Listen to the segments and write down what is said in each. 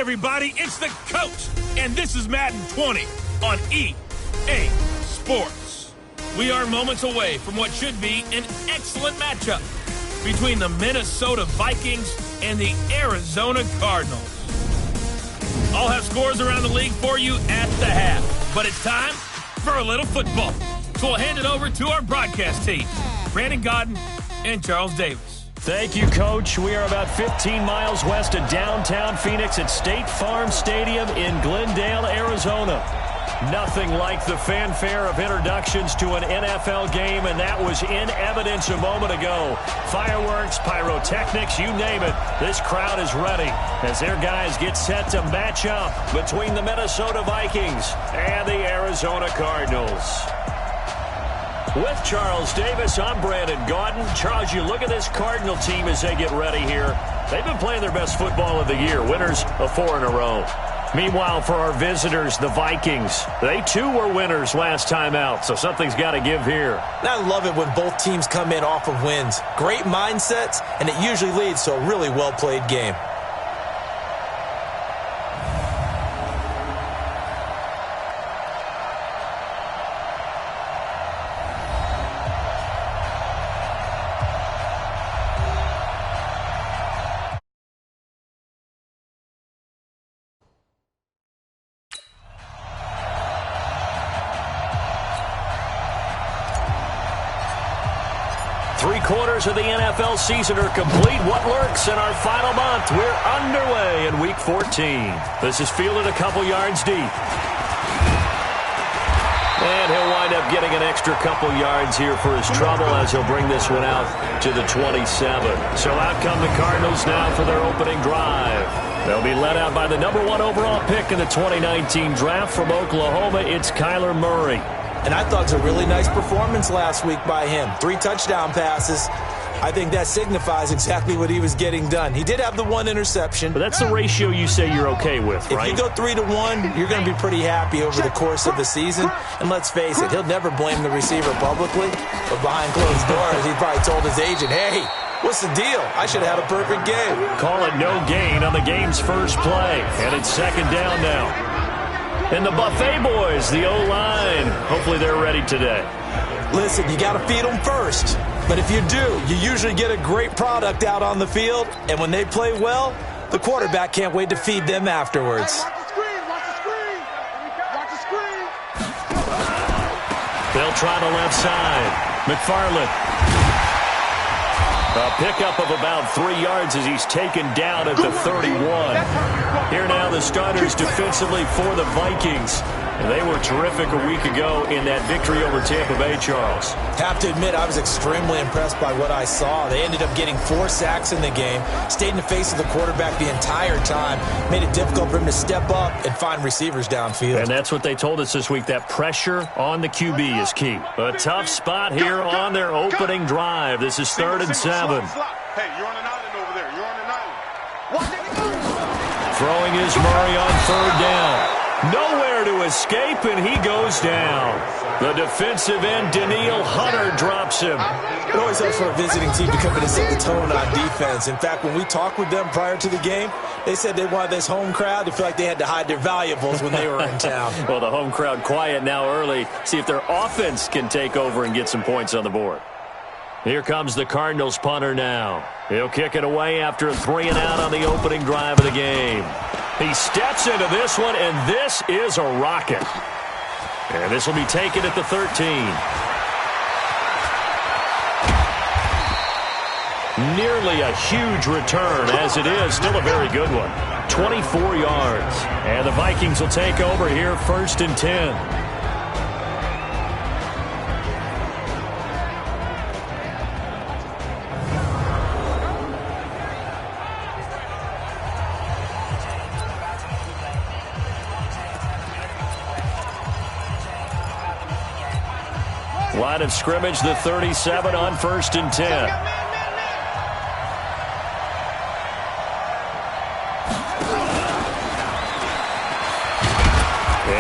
everybody, it's the coach, and this is Madden 20 on EA Sports. We are moments away from what should be an excellent matchup between the Minnesota Vikings and the Arizona Cardinals. I'll have scores around the league for you at the half, but it's time for a little football. So we'll hand it over to our broadcast team, Brandon Godden and Charles Davis. Thank you, Coach. We are about 15 miles west of downtown Phoenix at State Farm Stadium in Glendale, Arizona. Nothing like the fanfare of introductions to an NFL game, and that was in evidence a moment ago. Fireworks, pyrotechnics, you name it. This crowd is ready as their guys get set to match up between the Minnesota Vikings and the Arizona Cardinals. With Charles Davis, I'm Brandon Godden. Charles, you look at this Cardinal team as they get ready here. They've been playing their best football of the year, winners of 4 in a row. Meanwhile, for our visitors, the Vikings, they too were winners last time out, so something's got to give here. I love it when both teams come in off of wins. Great mindsets, and it usually leads to a really well-played game. Three-quarters of the NFL season are complete. What lurks in our final month? We're underway in Week 14. This is fielded a couple yards deep. And he'll wind up getting an extra couple yards here for his trouble as he'll bring this one out to the 27. So out come the Cardinals now for their opening drive. They'll be led out by the number 1 overall pick in the 2019 draft from Oklahoma. It's Kyler Murray. And I thought it was a really nice performance last week by him. 3 touchdown passes. I think that signifies exactly what he was getting done. He did have the 1 interception. But that's the ratio you say you're okay with, right? If you go 3-to-1, you're going to be pretty happy over the course of the season. And let's face it, he'll never blame the receiver publicly. But behind closed doors, he probably told his agent, hey, what's the deal? I should have had a perfect game. Call it no gain on the game's first play. And it's second down now. And the Buffet boys, the O-line, hopefully they're ready today. Listen, you got to feed them first. But if you do, you usually get a great product out on the field. And when they play well, the quarterback can't wait to feed them afterwards. Hey, watch the screen, watch the screen. Watch the screen. They'll try the left side. McFarland. A pickup of about 3 yards as he's taken down at the 31. Here now the starters defensively for the Vikings. They were terrific a week ago in that victory over Tampa Bay, Charles. Have to admit, I was extremely impressed by what I saw. They ended up getting 4 sacks in the game, stayed in the face of the quarterback the entire time, made it difficult for him to step up and find receivers downfield. And that's what they told us this week, that pressure on the QB is key. A tough spot here on their opening drive. This is 3rd and 7. Hey, you're on an island over there. You're on an island. Throwing is Murray on 3rd down. Nowhere to escape, and he goes down. The defensive end, Daniil Hunter, drops him. It always helps for a visiting team to come in and set the tone on defense. In fact, when we talked with them prior to the game, they said they wanted this home crowd to feel like they had to hide their valuables when they were in town. Well, the home crowd quiet now early. See if their offense can take over and get some points on the board. Here comes the Cardinals punter now. He'll kick it away after a 3-and-out on the opening drive of the game. He steps into this one, and this is a rocket. And this will be taken at the 13. Nearly a huge return, as it is still a very good one. 24 yards. And the Vikings will take over here 1st and 10. Line of scrimmage, the 37 on 1st and 10.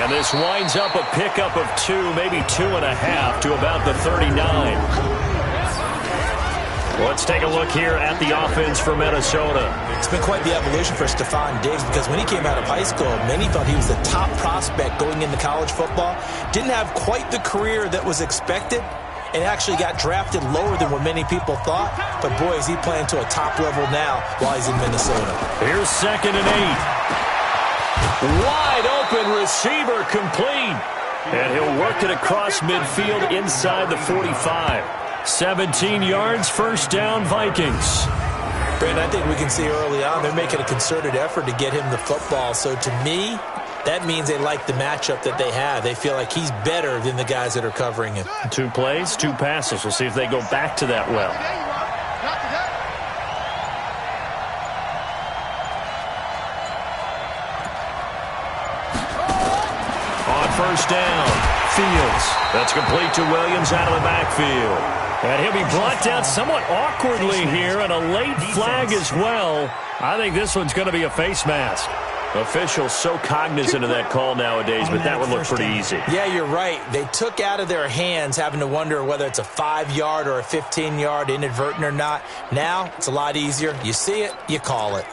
And this winds up a pickup of 2, maybe 2.5 to about the 39. Let's take a look here at the offense for Minnesota. It's been quite the evolution for Stephon Diggs because when he came out of high school, many thought he was the top prospect going into college football. Didn't have quite the career that was expected and actually got drafted lower than what many people thought. But, boy, is he playing to a top level now while he's in Minnesota. Here's 2nd and 8. Wide open receiver complete. And he'll work it across midfield inside the 45. 17 yards, first down, Vikings. Brandon, I think we can see early on they're making a concerted effort to get him the football. So to me, that means they like the matchup that they have. They feel like he's better than the guys that are covering him. 2 plays, 2 passes. We'll see if they go back to that well. On first down, Fields. That's complete to Williams out of the backfield. And he'll be brought down somewhat awkwardly here, and a late flag as well. I think this one's going to be a face mask. Officials so cognizant of that call nowadays, but that one looked pretty easy. Yeah, you're right. They took out of their hands having to wonder whether it's a 5-yard or a 15-yard, inadvertent or not. Now, it's a lot easier. You see it, you call it.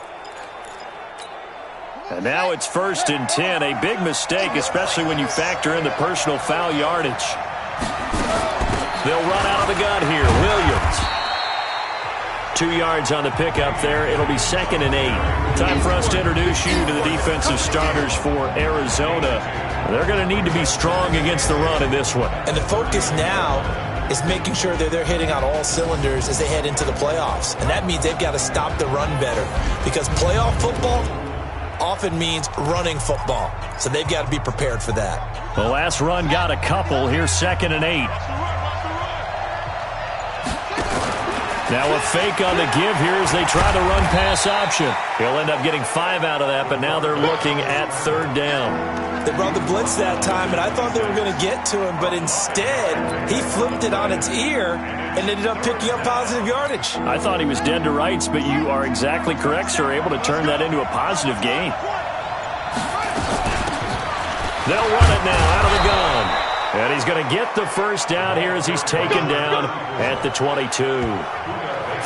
And now it's 1st and 10. A big mistake, especially when you factor in the personal foul yardage. They'll run out of the gun here. Williams. 2 yards on the pickup there. It'll be 2nd and 8. Time for us to introduce you to the defensive starters for Arizona. They're going to need to be strong against the run in this one. And the focus now is making sure that they're hitting on all cylinders as they head into the playoffs. And that means they've got to stop the run better. Because playoff football often means running football. So they've got to be prepared for that. The last run got a couple. Here's 2nd and 8. Now a fake on the give here as they try the run-pass option. He'll end up getting 5 out of that, but now they're looking at 3rd down. They brought the blitz that time, and I thought they were going to get to him, but instead he flipped it on its ear and ended up picking up positive yardage. I thought he was dead to rights, but you are exactly correct, sir, able to turn that into a positive gain. They'll run it now out of the gun. And he's going to get the first down here as he's taken down at the 22.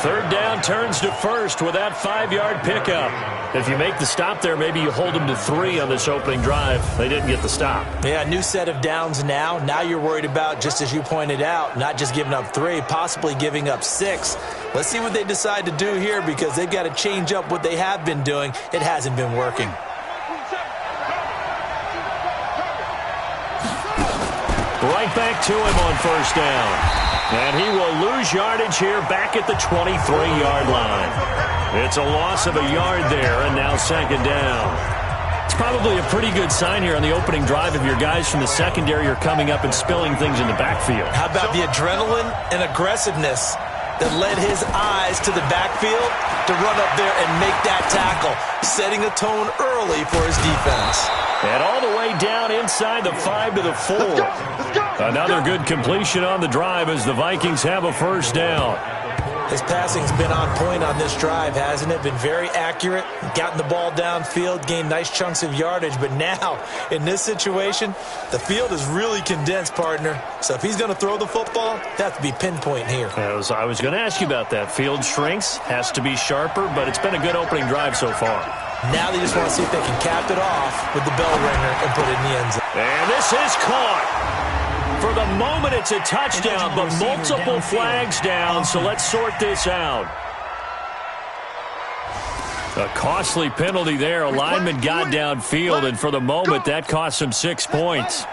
3rd down turns to 1st with that 5-yard pickup. If you make the stop there, maybe you hold them to 3 on this opening drive. They didn't get the stop. Yeah, new set of downs now. Now you're worried about, just as you pointed out, not just giving up 3, possibly giving up 6. Let's see what they decide to do here because they've got to change up what they have been doing. It hasn't been working. Right back to him on 1st down. And he will lose yardage here back at the 23-yard line. It's a loss of a yard there, and now 2nd down. It's probably a pretty good sign here on the opening drive of your guys from the secondary are coming up and spilling things in the backfield. How about the adrenaline and aggressiveness that led his eyes to the backfield to run up there and make that tackle, setting a tone early for his defense. And all the way down inside the 5 to the 4. Another good completion on the drive as the Vikings have a 1st down. His passing's been on point on this drive, hasn't it? Been very accurate, gotten the ball downfield, gained nice chunks of yardage. But now, in this situation, the field is really condensed, partner. So if he's going to throw the football, that has to be pinpoint here. I was going to ask you about that. Field shrinks, has to be sharper, but it's been a good opening drive so far. Now they just want to see if they can cap it off with the bell ringer and put it in the end zone. And this is caught. For the moment, it's a touchdown, but multiple flags down, so let's sort this out. A costly penalty there. A lineman got downfield, and for the moment, that cost him 6 points.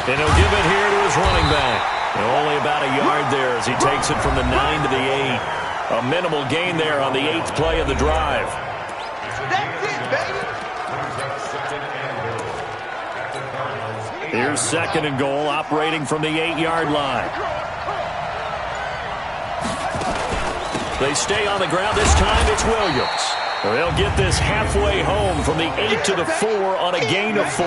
And he'll give it here to his running back. And only about a yard there as he takes it from the 9 to the 8. A minimal gain there on the 8th play of the drive. Here's 2nd and goal, operating from the 8-yard line. They stay on the ground. This time it's Williams. They'll get this halfway home from the 8 to the 4 on a gain of 4.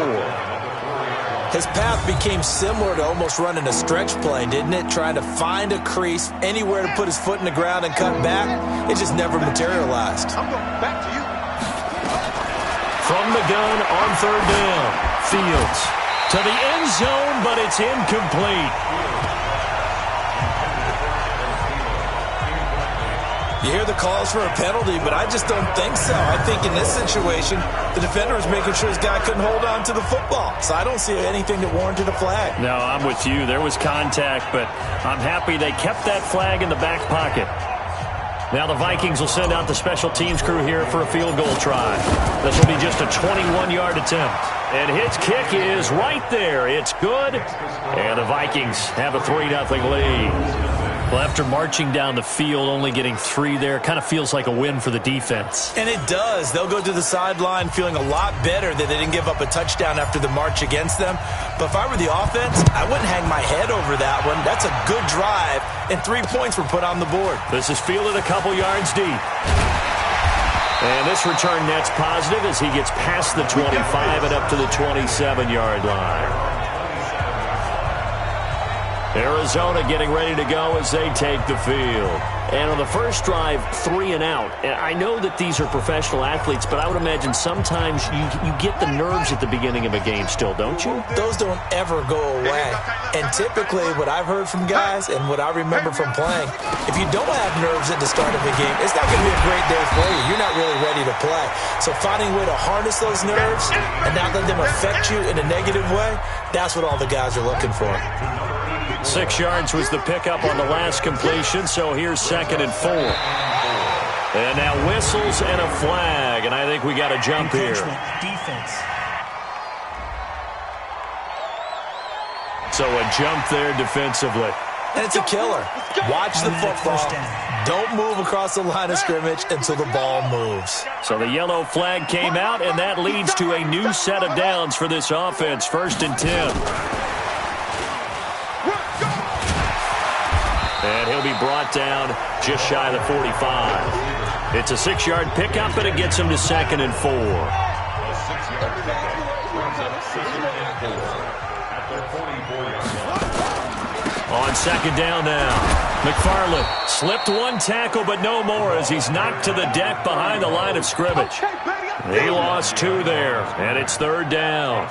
His path became similar to almost running a stretch play, didn't it? Trying to find a crease, anywhere to put his foot in the ground and cut back. It just never materialized. I'm going back to you. From the gun on 3rd down, Fields To the end zone, but it's incomplete. You hear the calls for a penalty, but I just don't think so. I think in this situation, the defender was making sure his guy couldn't hold on to the football. So I don't see anything that warranted a flag. No, I'm with you. There was contact, but I'm happy they kept that flag in the back pocket. Now the Vikings will send out the special teams crew here for a field goal try. This will be just a 21-yard attempt. And his kick is right there. It's good. And the Vikings have a 3-0 lead. Well, after marching down the field, only getting 3 there, kind of feels like a win for the defense. And it does. They'll go to the sideline feeling a lot better that they didn't give up a touchdown after the march against them. But if I were the offense, I wouldn't hang my head over that one. That's a good drive, and 3 points were put on the board. This is fielded a couple yards deep. And this return net's positive as he gets past the 25 and up to the 27-yard line. Arizona getting ready to go as they take the field. And on the first drive, 3 and out. And I know that these are professional athletes, but I would imagine sometimes you get the nerves at the beginning of a game still, don't you? Those don't ever go away. And typically what I've heard from guys and what I remember from playing, if you don't have nerves at the start of a game, it's not going to be a great day for you. You're not really ready to play. So finding a way to harness those nerves and not let them affect you in a negative way, that's what all the guys are looking for. 6 yards was the pickup on the last completion, so here's 2nd and 4. And now whistles and a flag, and I think we got a jump here. Defense. So a jump there defensively. And it's a killer. Watch the football. Don't move across the line of scrimmage until the ball moves. So the yellow flag came out, and that leads to a new set of downs for this offense. 1st and 10. And he'll be brought down just shy of the 45. It's a 6-yard pickup, and it gets him to 2nd and 4. On 2nd down now. McFarland slipped 1 tackle, but no more as he's knocked to the deck behind the line of scrimmage. He lost 2 there, and it's 3rd down.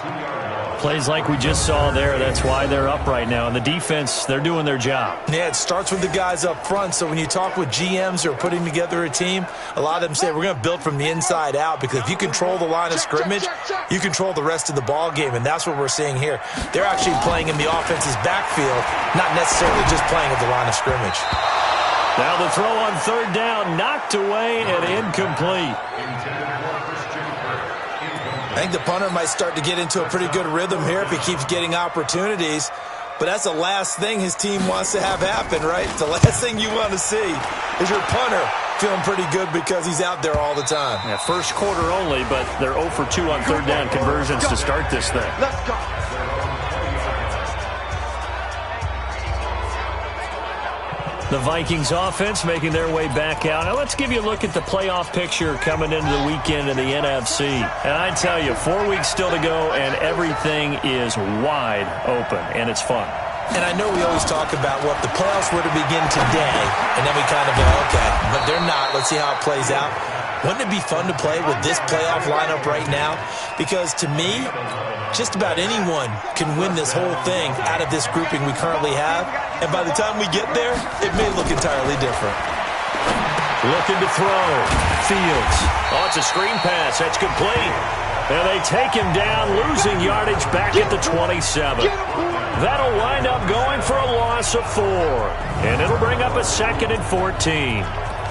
Plays like we just saw there. That's why they're up right now. And the defense, they're doing their job. Yeah, it starts with the guys up front. So when you talk with GMs who are putting together a team, a lot of them say we're going to build from the inside out, because if you control the line of scrimmage, you control the rest of the ball game. And that's what we're seeing here. They're actually playing in the offense's backfield, not necessarily just playing at the line of scrimmage. Now the throw on 3rd down, knocked away and incomplete. I think the punter might start to get into a pretty good rhythm here if he keeps getting opportunities. But that's the last thing his team wants to have happen, right? The last thing you want to see is your punter feeling pretty good because he's out there all the time. Yeah, first quarter only, but they're 0 for 2 on 3rd down conversions to start this thing. Let's go. The Vikings offense making their way back out. Now let's give you a look at the playoff picture coming into the weekend in the NFC. And I tell you, 4 weeks still to go, and everything is wide open, and it's fun. And I know we always talk about, well, if the playoffs were to begin today, and then we kind of go, okay, but they're not. Let's see how it plays out. Wouldn't it be fun to play with this playoff lineup right now? Because to me, just about anyone can win this whole thing out of this grouping we currently have. And by the time we get there, it may look entirely different. Looking to throw. Fields. Oh, it's a screen pass. That's complete. And they take him down, losing yardage back at the 27. That'll wind up going for a loss of 4. And it'll bring up a 2nd and 14.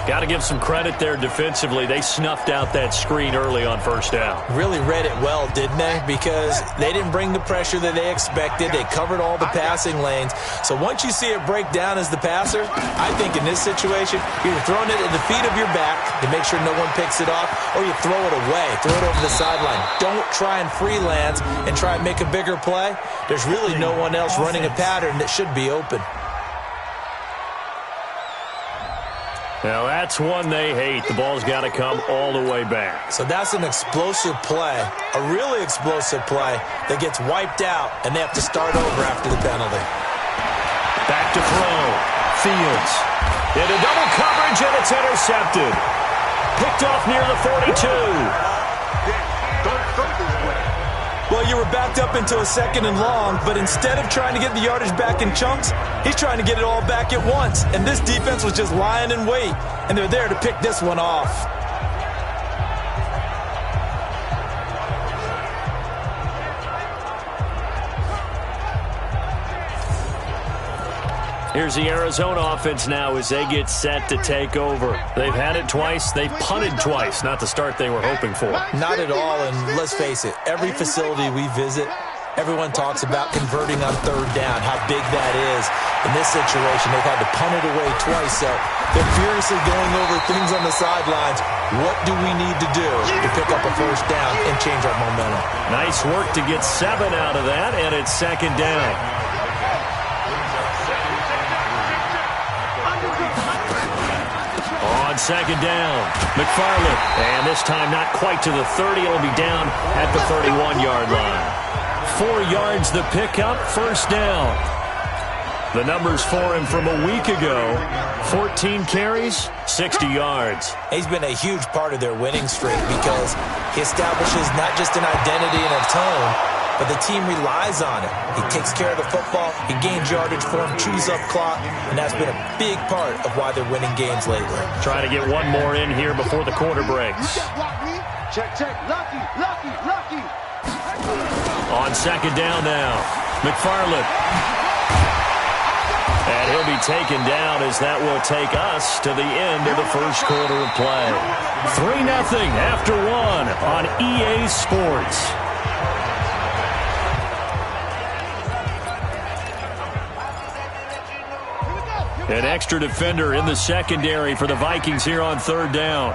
Got to give some credit there defensively. They snuffed out that screen early on 1st down. Really read it well, didn't they? Because they didn't bring the pressure that they expected. They covered all the passing lanes. So once you see it break down as the passer, I think in this situation, you're throwing it at the feet of your back to make sure no one picks it off, or you throw it away, throw it over the sideline. Don't try and freelance and try and make a bigger play. There's really no one else running a pattern that should be open. Now, that's one they hate. The ball's got to come all the way back. So that's an explosive play, a really explosive play that gets wiped out, and they have to start over after the penalty. Back to throw. Fields. Into double coverage, and it's intercepted. Picked off near the 42. Don't throw this way. Well, you were backed up into a 2nd and long, but instead of trying to get the yardage back in chunks, he's trying to get it all back at once. And this defense was just lying in wait, and they're there to pick this one off. Here's the Arizona offense now as they get set to take over. They've had it twice. They've punted twice. Not the start they were hoping for. Not at all, and let's face it, every facility we visit, everyone talks about converting on 3rd down, how big that is. In this situation, they've had to punt it away twice, so they're furiously going over things on the sidelines. What do we need to do to pick up a 1st down and change our momentum? Nice work to get 7 out of that, and it's 2nd down. On 2nd down, McFarland. And this time not quite to the 30. It'll be down at the 31-yard line. 4 yards the pickup, 1st down. The numbers for him from a week ago, 14 carries, 60 yards. He's been a huge part of their winning streak because he establishes not just an identity and a tone, but the team relies on it. He takes care of the football, he gains yardage for him, chews up clock, and that's been a big part of why they're winning games lately. Trying to get one more in here before the quarter breaks. Check, check. Lucky, lucky, lucky. On 2nd down now, McFarland. And he'll be taken down as that will take us to the end of the 1st quarter of play. 3-0 after 1 on EA Sports. An extra defender in the secondary for the Vikings here on 3rd down.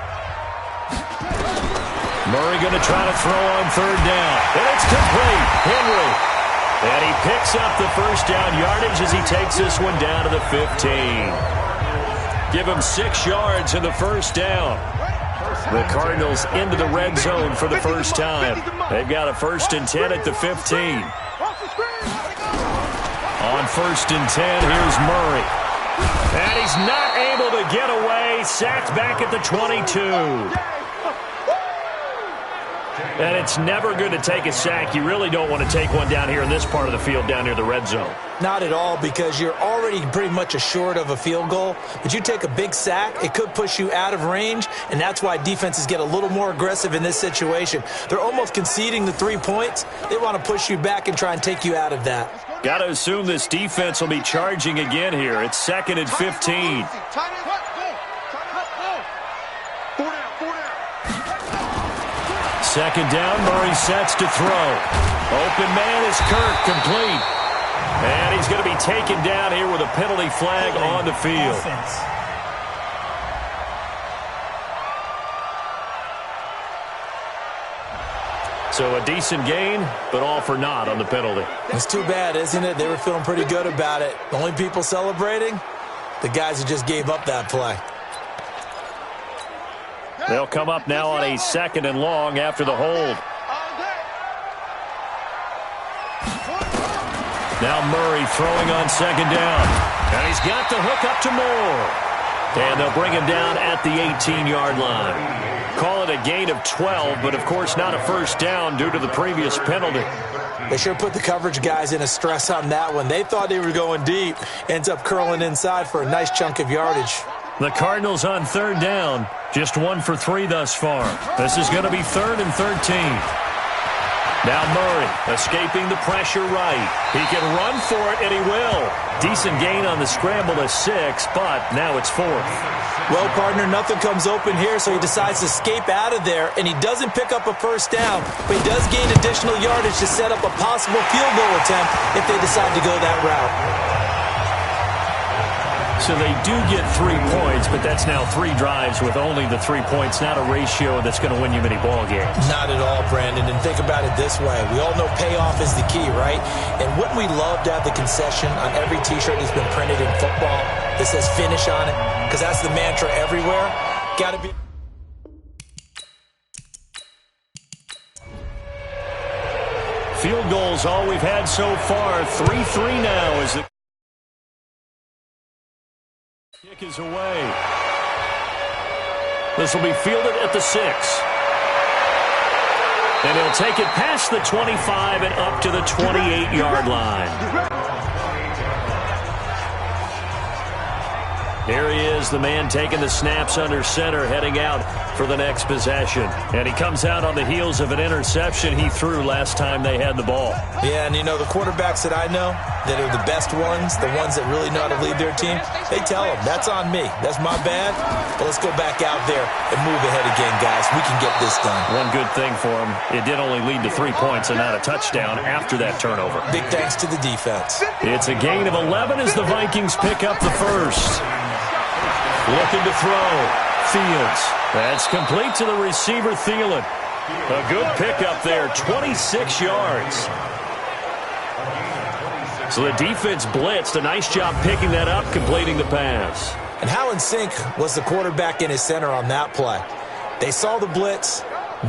Murray going to try to throw on 3rd down. And it's complete. Henry. And he picks up the 1st down yardage as he takes this one down to the 15. Give him 6 yards in the 1st down. The Cardinals into the red zone for the 1st time. They've got a 1st and 10 at the 15. On 1st and 10, here's Murray. And he's not able to get away. Sacked back at the 22. And it's never good to take a sack. You really don't want to take one down here in this part of the field down near the red zone. Not at all, because you're already pretty much assured of a field goal. But you take a big sack, it could push you out of range, and that's why defenses get a little more aggressive in this situation. They're almost conceding the 3 points. They want to push you back and try and take you out of that. Got to assume this defense will be charging again here. It's 2nd and 15. Second down, Murray sets to throw. Open man is Kirk, complete. And he's going to be taken down here with a penalty flag on the field. So a decent gain, but all for naught on the penalty. It's too bad, isn't it? They were feeling pretty good about it. The only people celebrating, the guys who just gave up that play. They'll come up now on a 2nd and long after the hold. Now Murray throwing on 2nd down. And he's got the hook up to Moore. And they'll bring him down at the 18-yard line. Call it a gain of 12, but of course not a 1st down due to the previous penalty. They sure put the coverage guys in a stress on that one. They thought they were going deep. Ends up curling inside for a nice chunk of yardage. The Cardinals on 3rd down. Just 1 for 3 thus far. This is going to be 3rd and 13. Now Murray escaping the pressure right. He can run for it, and he will. Decent gain on the scramble to 6, but now it's 4th. Well, partner, nothing comes open here, so he decides to escape out of there, and he doesn't pick up a 1st down, but he does gain additional yardage to set up a possible field goal attempt if they decide to go that route. So they do get 3 points, but that's now 3 drives with only the 3 points, not a ratio that's going to win you many ball games. Not at all, Brandon, and think about it this way. We all know payoff is the key, right? And wouldn't we love to have the concession on every T-shirt that's been printed in football that says finish on it? Because that's the mantra everywhere. Got to be... Field goals all we've had so far. 3-3 now as the kick is away. This will be fielded at the 6. And he'll take it past the 25 and up to the 28-yard line. Here he is, the man taking the snaps under center, heading out for the next possession. And he comes out on the heels of an interception he threw last time they had the ball. Yeah, and you know, the quarterbacks that I know that are the best ones, the ones that really know how to lead their team, they tell them, that's on me. That's my bad. But let's go back out there and move ahead again, guys. We can get this done. One good thing for him, it did only lead to 3 points and not a touchdown after that turnover. Big thanks to the defense. It's a gain of 11 as the Vikings pick up the first. Looking to throw. Fields. That's complete to the receiver, Thielen. A good pickup there, 26 yards. So the defense blitzed. A nice job picking that up, completing the pass. And how in sync was the quarterback in his center on that play? They saw the blitz,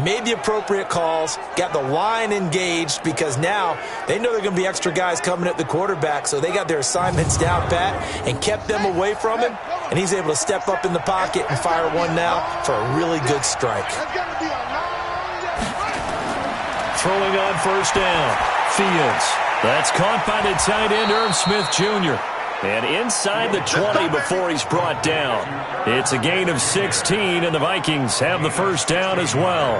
made the appropriate calls, got the line engaged because now they know there are going to be extra guys coming at the quarterback, so they got their assignments down pat and kept them away from him, and he's able to step up in the pocket and fire one now for a really good strike. Throwing on first down. Fields. That's caught by the tight end, Irv Smith Jr. And inside the 20 before he's brought down. It's a gain of 16, and the Vikings have the first down as well.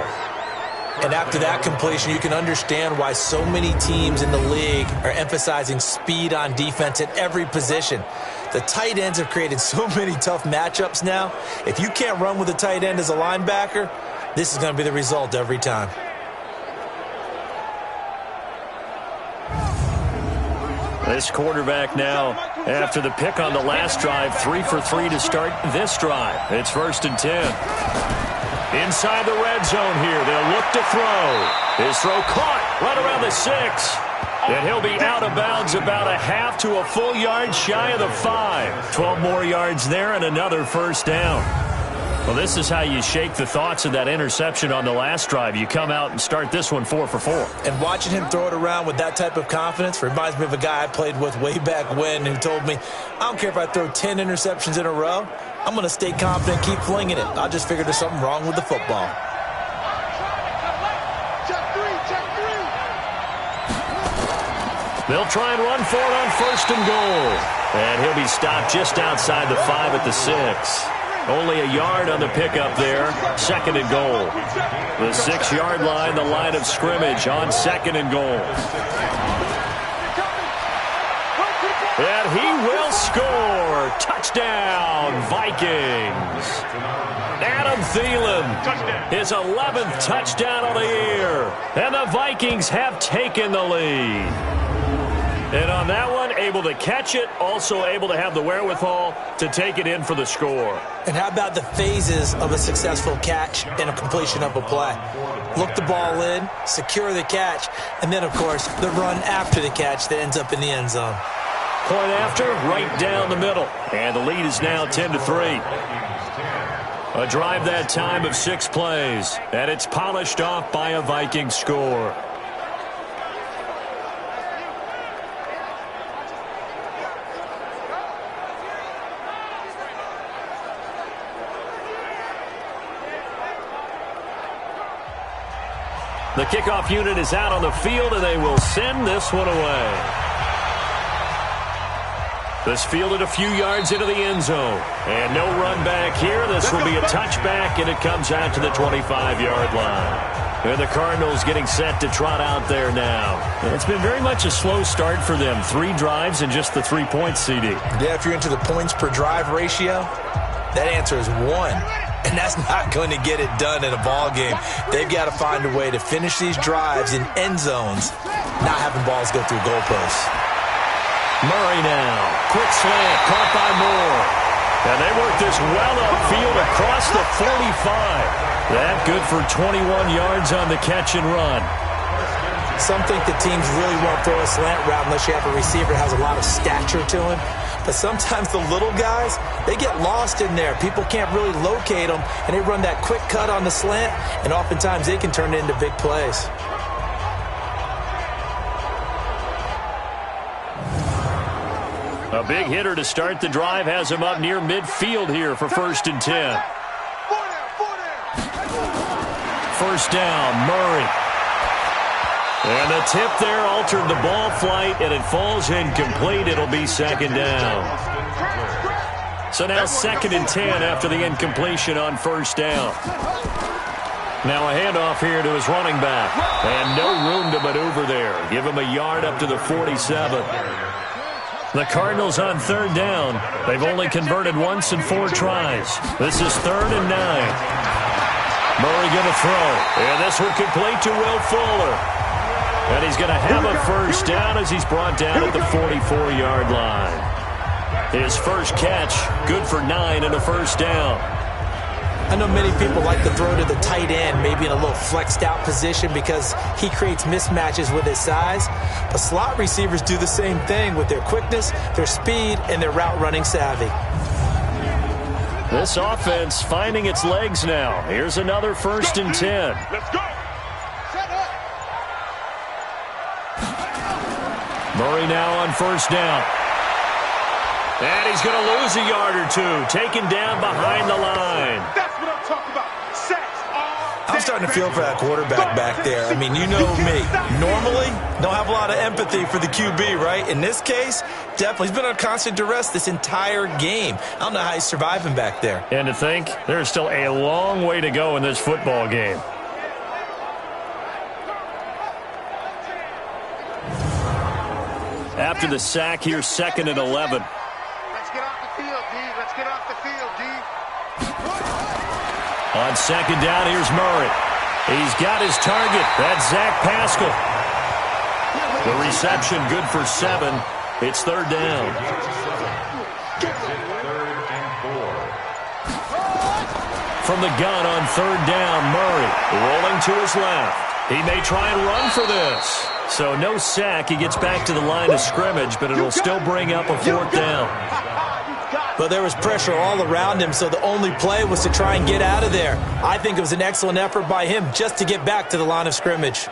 And after that completion, you can understand why so many teams in the league are emphasizing speed on defense at every position. The tight ends have created so many tough matchups now. If you can't run with a tight end as a linebacker, this is going to be the result every time. This quarterback now, after the pick on the last drive, 3 for 3 to start this drive. It's 1st and 10. Inside the red zone here, they'll look to throw. His throw caught right around the 6. And he'll be out of bounds about a half to a full yard shy of the 5. 12 more yards there and another first down. Well, this is how you shake the thoughts of that interception on the last drive. You come out and start this one 4 for 4. And watching him throw it around with that type of confidence reminds me of a guy I played with way back when who told me, I don't care if I throw 10 interceptions in a row. I'm going to stay confident and keep flinging it. I just figured there's something wrong with the football. They'll try and run for it on 1st and goal. And he'll be stopped just outside the 5 at the 6. Only a yard on the pickup there. 2nd and goal. The 6-yard line, the line of scrimmage on 2nd and goal. And he will score. Touchdown, Vikings. Adam Thielen, his 11th touchdown of the year. And the Vikings have taken the lead. And on that one, able to catch it, also able to have the wherewithal to take it in for the score. And how about the phases of a successful catch and a completion of a play? Look the ball in, secure the catch, and then, of course, the run after the catch that ends up in the end zone. Point after, right down the middle. And the lead is now 10-3. A drive that time of 6 plays, and it's polished off by a Viking score. The kickoff unit is out on the field, and they will send this one away. This fielded a few yards into the end zone. And no run back here. This will be a touchback, and it comes out to the 25-yard line. And the Cardinals getting set to trot out there now. It's been very much a slow start for them. 3 drives and just the 3 points, CD. Yeah, if you're into the points per drive ratio, that answer is 1. And that's not going to get it done in a ball game. They've got to find a way to finish these drives in end zones, not having balls go through goalposts. Murray now. Quick slant, caught by Moore. And they work this well upfield across the 45. That good for 21 yards on the catch and run. Some think the teams really won't throw a slant route unless you have a receiver that has a lot of stature to him. But sometimes the little guys, they get lost in there. People can't really locate them, and they run that quick cut on the slant, and oftentimes they can turn it into big plays. A big hitter to start the drive has him up near midfield here for 1st and 10. First down, Murray. And the tip there altered the ball flight, and it falls incomplete. It'll be second down. So now 2nd and 10 after the incompletion on first down. Now a handoff here to his running back. And no room to maneuver there. Give him a yard up to the 47. The Cardinals on 3rd down. They've only converted once in 4 tries. This is 3rd and 9. Murray going to throw. And this one complete to Will Fuller. And he's going to have a first down as he's brought down at the 44-yard line. His first catch, good for 9 and a first down. I know many people like to throw to the tight end, maybe in a little flexed out position because he creates mismatches with his size. But slot receivers do the same thing with their quickness, their speed, and their route running savvy. This offense finding its legs now. Here's another 1st and 10. Let's go. Murray now on first down. And he's going to lose a yard or 2. Taken down behind the line. That's what I'm talking about. Sacks all I'm starting to feel for that quarterback back there. I mean, you know me. Normally, don't have a lot of empathy for the QB, right? In this case, definitely. He's been on constant duress this entire game. I don't know how he's surviving back there. And to think, there's still a long way to go in this football game. After the sack, here's 2nd and 11. Let's get off the field, D. Let's get off the field, D. On 2nd down, here's Murray. He's got his target. That's Zach Pascal. The reception good for 7. It's 3rd down. From the gun on 3rd down, Murray rolling to his left. He may try and run for this. So no sack. He gets back to the line of scrimmage, but it'll still bring up a 4th down. But there was pressure all around him, so the only play was to try and get out of there. I think it was an excellent effort by him just to get back to the line of scrimmage.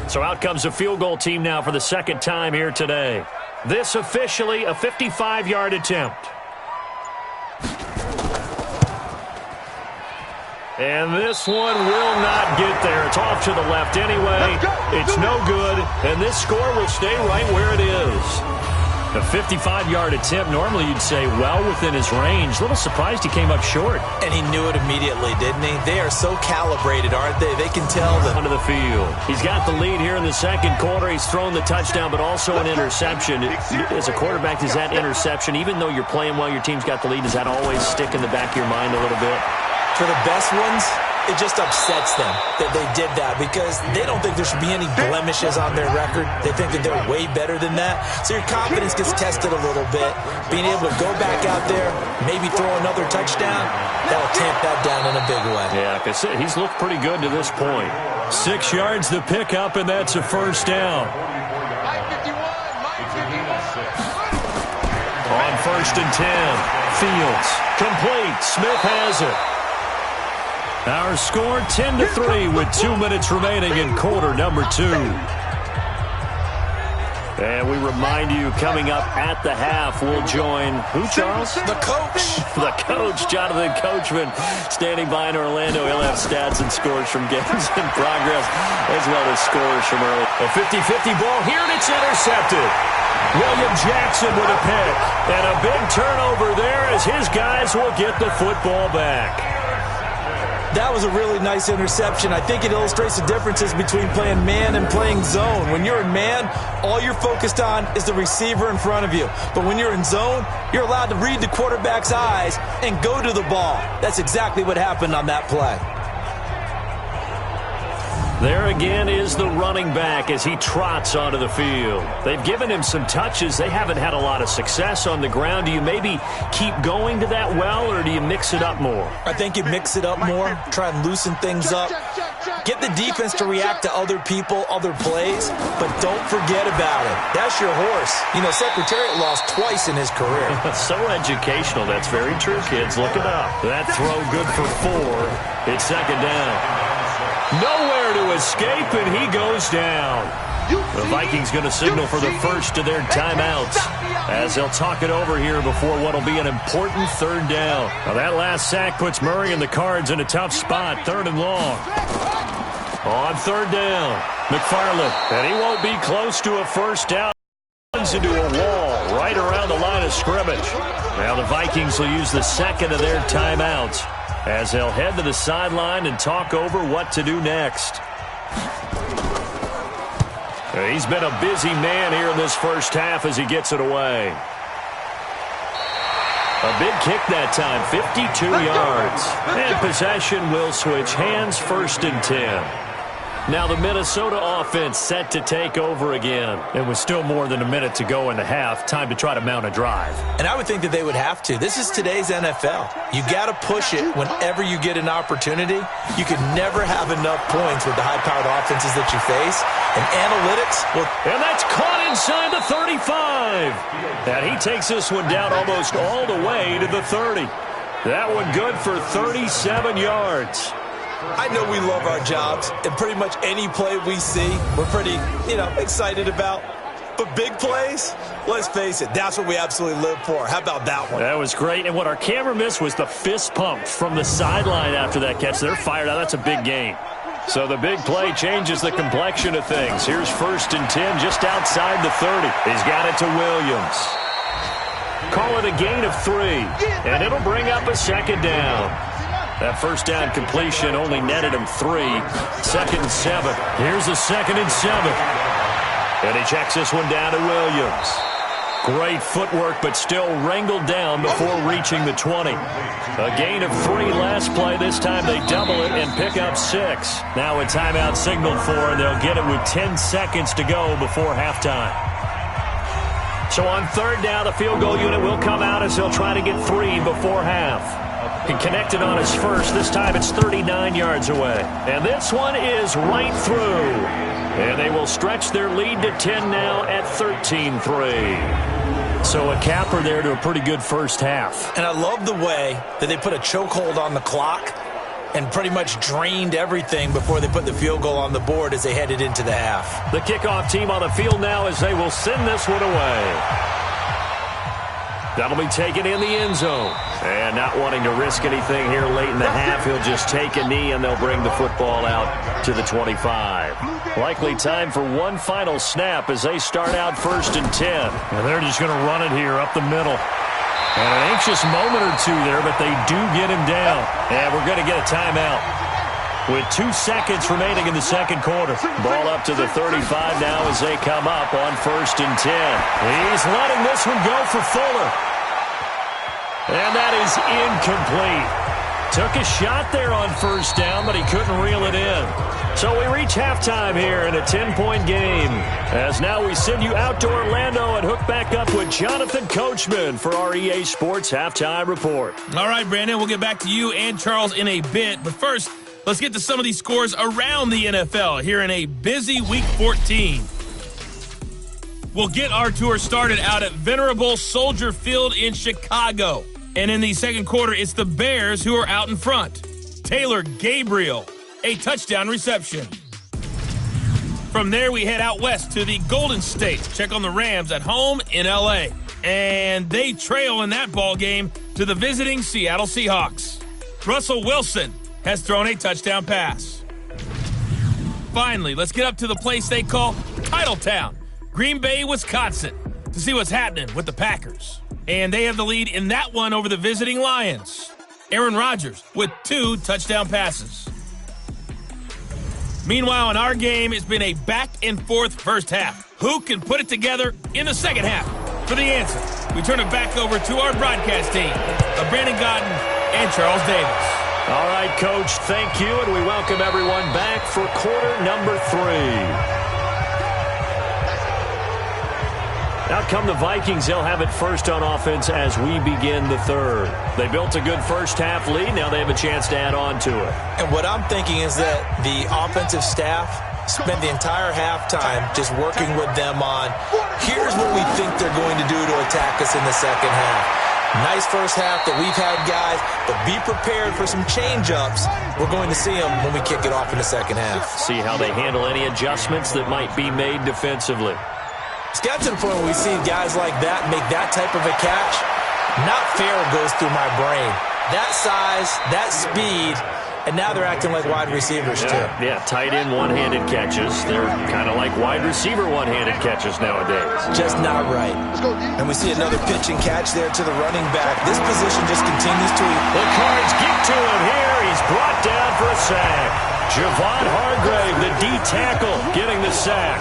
So out comes a field goal team now for the 2nd time here today. This officially a 55-yard attempt. And this one will not get there. It's off to the left anyway. It's no good, and this score will stay right where it is. A 55-yard attempt, normally you'd say well within his range. A little surprised he came up short. And he knew it immediately, didn't he? They are so calibrated, aren't they? They can tell that. Onto the field. He's got the lead here in the 2nd quarter. He's thrown the touchdown, but also an interception. As a quarterback, does that interception, even though you're playing well, your team's got the lead, does that always stick in the back of your mind a little bit? For the best ones, it just upsets them that they did that because they don't think there should be any blemishes on their record. They think that they're way better than that. So your confidence gets tested a little bit. Being able to go back out there, maybe throw another touchdown, that'll tamp that down in a big way. Yeah, because he's looked pretty good to this point. 6 yards the pickup, and that's a first down. On 1st and 10, Fields complete. Smith has it. Our score 10-3 with 2 minutes remaining in quarter number 2. And we remind you, coming up at the half, we'll join who, Charles? The coach. The coach, Jonathan Coachman, standing by in Orlando. He'll have stats and scores from games in progress, as well as scores from early. A 50-50 ball here, and it's intercepted. William Jackson with a pick. And a big turnover there as his guys will get the football back. That was a really nice interception. I think it illustrates the differences between playing man and playing zone. When you're in man, all you're focused on is the receiver in front of you. But when you're in zone, you're allowed to read the quarterback's eyes and go to the ball. That's exactly what happened on that play. There again is the running back as he trots onto the field. They've given him some touches. They haven't had a lot of success on the ground. Do you maybe keep going to that well, or do you mix it up more? I think you mix it up more, try and loosen things up. Get the defense to react to other people, other plays, but don't forget about it. That's your horse. You know, Secretariat lost twice in his career. So educational. That's very true, kids. Look it up. That throw good for 4. It's 2nd down. Nowhere to escape, and he goes down. The Vikings going to signal for the first of their timeouts as they'll talk it over here before what will be an important third down. Now that last sack puts Murray and the Cards in a tough spot, 3rd and long. On 3rd down, McFarland, and he won't be close to a first down. Runs into a wall right around the line of scrimmage. Now the Vikings will use the second of their timeouts as they'll head to the sideline and talk over what to do next. He's been a busy man here in this first half as he gets it away. A big kick that time, 52 yards. And possession will switch hands, 1st and 10. Now the Minnesota offense set to take over again. It was still more than a minute to go in the half. Time to try to mount a drive. And I would think that they would have to. This is today's NFL. You got to push it whenever you get an opportunity. You can never have enough points with the high-powered offenses that you face. And analytics will... And that's caught inside the 35. And he takes this one down almost all the way to the 30. That one good for 37 yards. I know we love our jobs, and pretty much any play we see, we're pretty, excited about. But big plays, let's face it, that's what we absolutely live for. How about that one? That was great, and what our camera missed was the fist pump from the sideline after that catch. They're fired out. That's a big gain. So the big play changes the complexion of things. Here's 1st and 10 just outside the 30. He's got it to Williams. Call it a gain of 3, and it'll bring up a 2nd down. That first down completion only netted him 3. 2nd and 7. Here's a 2nd and 7. And he checks this one down to Williams. Great footwork, but still wrangled down before reaching the 20. A gain of 3 last play. This time they double it and pick up 6. Now a timeout signaled for, and they'll get it with 10 seconds to go before halftime. So on 3rd down, the field goal unit will come out as they'll try to get 3 before half. He connected on his first. This time it's 39 yards away. And this one is right through. And they will stretch their lead to 10 now at 13-3. So a capper there to a pretty good first half. And I love the way that they put a chokehold on the clock and pretty much drained everything before they put the field goal on the board as they headed into the half. The kickoff team on the field now as they will send this one away. That'll be taken in the end zone. And not wanting to risk anything here late in the half, he'll just take a knee and they'll bring the football out to the 25. Likely time for one final snap as they start out 1st and 10. And they're just going to run it here up the middle. And an anxious moment or two there, but they do get him down. And we're going to get a timeout with 2 seconds remaining in the second quarter. Ball up to the 35 now as they come up on 1st and 10. He's letting this one go for Fuller. And that is incomplete. Took a shot there on 1st down, but he couldn't reel it in. So we reach halftime here in a 10-point game. As now we send you out to Orlando and hook back up with Jonathan Coachman for our EA Sports Halftime Report. All right, Brandon, we'll get back to you and Charles in a bit. But first, let's get to some of these scores around the NFL here in a busy Week 14. We'll get our tour started out at Venerable Soldier Field in Chicago. And in the second quarter, it's the Bears who are out in front. Taylor Gabriel, a touchdown reception. From there, we head out west to the Golden State. Check on the Rams at home in L.A. And they trail in that ball game to the visiting Seattle Seahawks. Russell Wilson has thrown a touchdown pass. Finally, let's get up to the place they call Titletown, Green Bay, Wisconsin, to see what's happening with the Packers. And they have the lead in that one over the visiting Lions. Aaron Rodgers with 2 touchdown passes. Meanwhile, in our game, it's been a back-and-forth first half. Who can put it together in the second half? For the answer, we turn it back over to our broadcast team of Brandon Godden and Charles Davis. All right, Coach, thank you, and we welcome everyone back for quarter number 3. Out come the Vikings. They'll have it first on offense as we begin the third. They built a good first half lead. Now they have a chance to add on to it. And what I'm thinking is that the offensive staff spent the entire halftime just working with them on, here's what we think they're going to do to attack us in the second half. Nice first half that we've had, guys, but be prepared for some change-ups. We're going to see them when we kick it off in the second half. See how they handle any adjustments that might be made defensively. It's got to the point where we see guys like that make that type of a catch. Not fair goes through my brain. That size, that speed, and now they're acting like wide receivers, too. Yeah, tight end one-handed catches. They're kind of like wide receiver one-handed catches nowadays. Just not right. And we see another pitch and catch there to the running back. This position just continues to... The Cards get to him here. He's brought down for a sack. Javon Hargrave, the D tackle, getting the sack.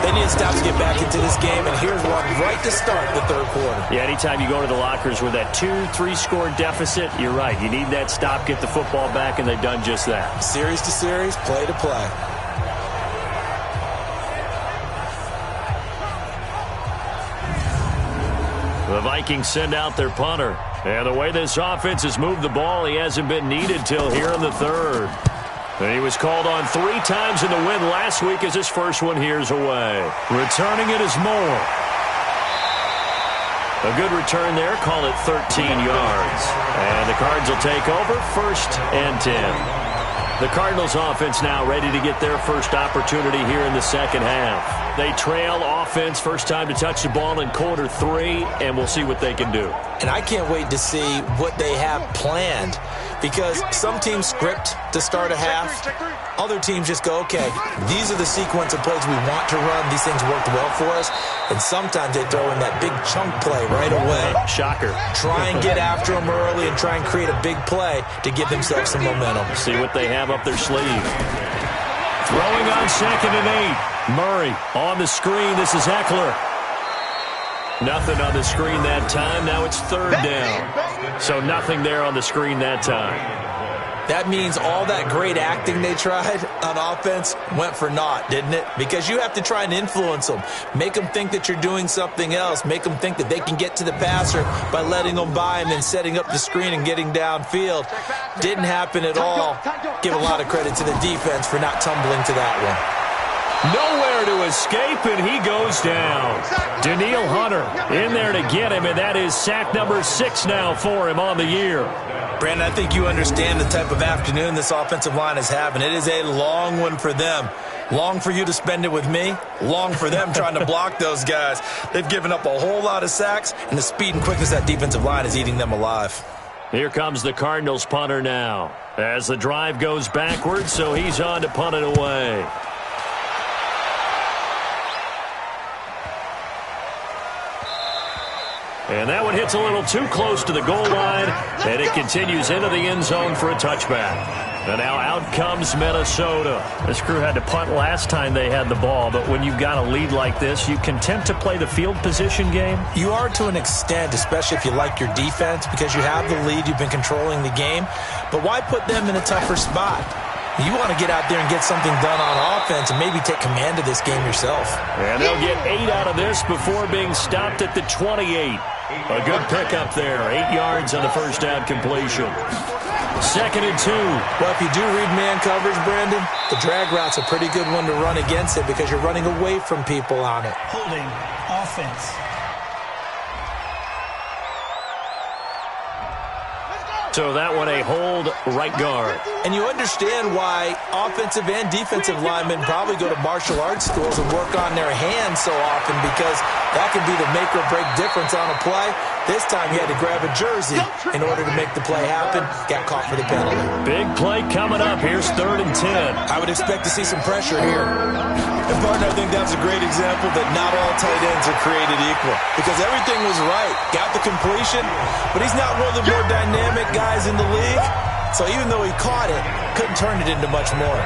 They need to stop to get back into this game, and here's one right to start the third quarter. Yeah, anytime you go to the lockers with that 2-3 score deficit, you're right. You need that stop, get the football back, and they've done just that. Series to series, play to play. The Vikings send out their punter. And the way this offense has moved the ball, he hasn't been needed till here in the third. And he was called on 3 times in the win last week as his first one here's away. Returning it is Moore. A good return there, call it 13 yards. And the Cards will take over, 1st and 10. The Cardinals offense now ready to get their first opportunity here in the second half. They trail offense, first time to touch the ball in quarter 3, and we'll see what they can do. And I can't wait to see what they have planned, because some teams script to start a half. Other teams just go, okay, these are the sequence of plays we want to run. These things worked well for us. And sometimes they throw in that big chunk play right away. Shocker. Try and get after them early and try and create a big play to give themselves some momentum. See what they have up their sleeve. Throwing on 2nd and 8. Murray on the screen. This is Eckler. Nothing on the screen that time. Now it's 3rd down. So nothing there on the screen that time. That means all that great acting they tried on offense went for naught, didn't it? Because you have to try and influence them. Make them think that you're doing something else. Make them think that they can get to the passer by letting them by and then setting up the screen and getting downfield. Didn't happen at all. Give a lot of credit to the defense for not tumbling to that one. Nowhere to escape, and he goes down. Danielle Hunter in there to get him, and that is sack number 6 now for him on the year. Brandon, I think you understand the type of afternoon this offensive line is having. It is a long one for them. Long for you to spend it with me. Long for them trying to block those guys. They've given up a whole lot of sacks, and the speed and quickness of that defensive line is eating them alive. Here comes the Cardinals punter now. As the drive goes backwards, so he's on to punt it away. And that one hits a little too close to the goal line, and it continues into the end zone for a touchback. And now out comes Minnesota. This crew had to punt last time they had the ball, but when you've got a lead like this, you content to play the field position game? You are to an extent, especially if you like your defense, because you have the lead, you've been controlling the game. But why put them in a tougher spot? You want to get out there and get something done on offense and maybe take command of this game yourself. And they'll get 8 out of this before being stopped at the 28. A good pickup there. 8 yards on the first down completion. 2nd and 2. Well, if you do read man coverage, Brandon, the drag route's a pretty good one to run against it because you're running away from people on it. Holding offense. So that one a hold right guard. And you understand why offensive and defensive linemen probably go to martial arts schools and work on their hands so often, because that can be the make or break difference on a play. This time he had to grab a jersey in order to make the play happen. Got caught for the penalty. Big play coming up. Here's 3rd and 10. I would expect to see some pressure here. And, partner, I think that's a great example that not all tight ends are created equal, because everything was right. Got the completion, but he's not one of the more dynamic guys in the league. So even though he caught it, couldn't turn it into much more.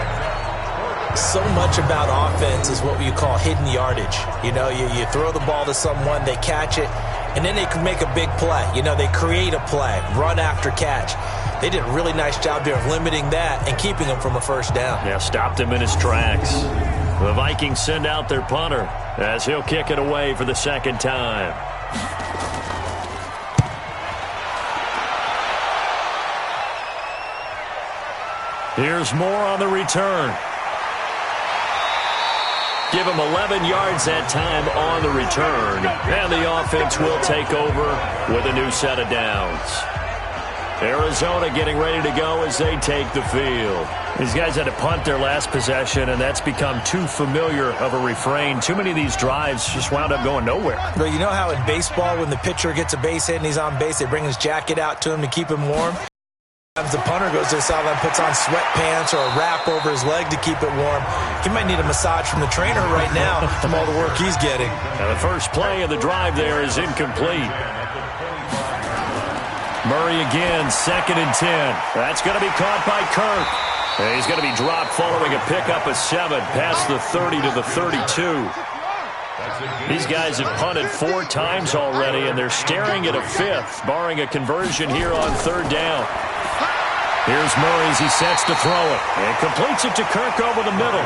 So much about offense is what you call hidden yardage. You know, you throw the ball to someone, they catch it, and then they can make a big play. You know, they create a play, run after catch. They did a really nice job there of limiting that and keeping him from a first down. Yeah, stopped him in his tracks. The Vikings send out their punter as he'll kick it away for the 2nd time. Here's Moore on the return. Give him 11 yards that time on the return. And the offense will take over with a new set of downs. Arizona getting ready to go as they take the field. These guys had to punt their last possession, and that's become too familiar of a refrain. Too many of these drives just wound up going nowhere. But you know how in baseball, when the pitcher gets a base hit and he's on base, they bring his jacket out to him to keep him warm? Sometimes the punter goes to the sideline, puts on sweatpants or a wrap over his leg to keep it warm. He might need a massage from the trainer right now from all the work he's getting. Now the first play of the drive there is incomplete. Murray again, 2nd and 10. That's going to be caught by Kirk. And he's going to be dropped following a pickup of 7 past the 30 to the 32. These guys have punted 4 times already, and they're staring at a 5th, barring a conversion here on 3rd down. Here's Murray as he sets to throw it. And completes it to Kirk over the middle.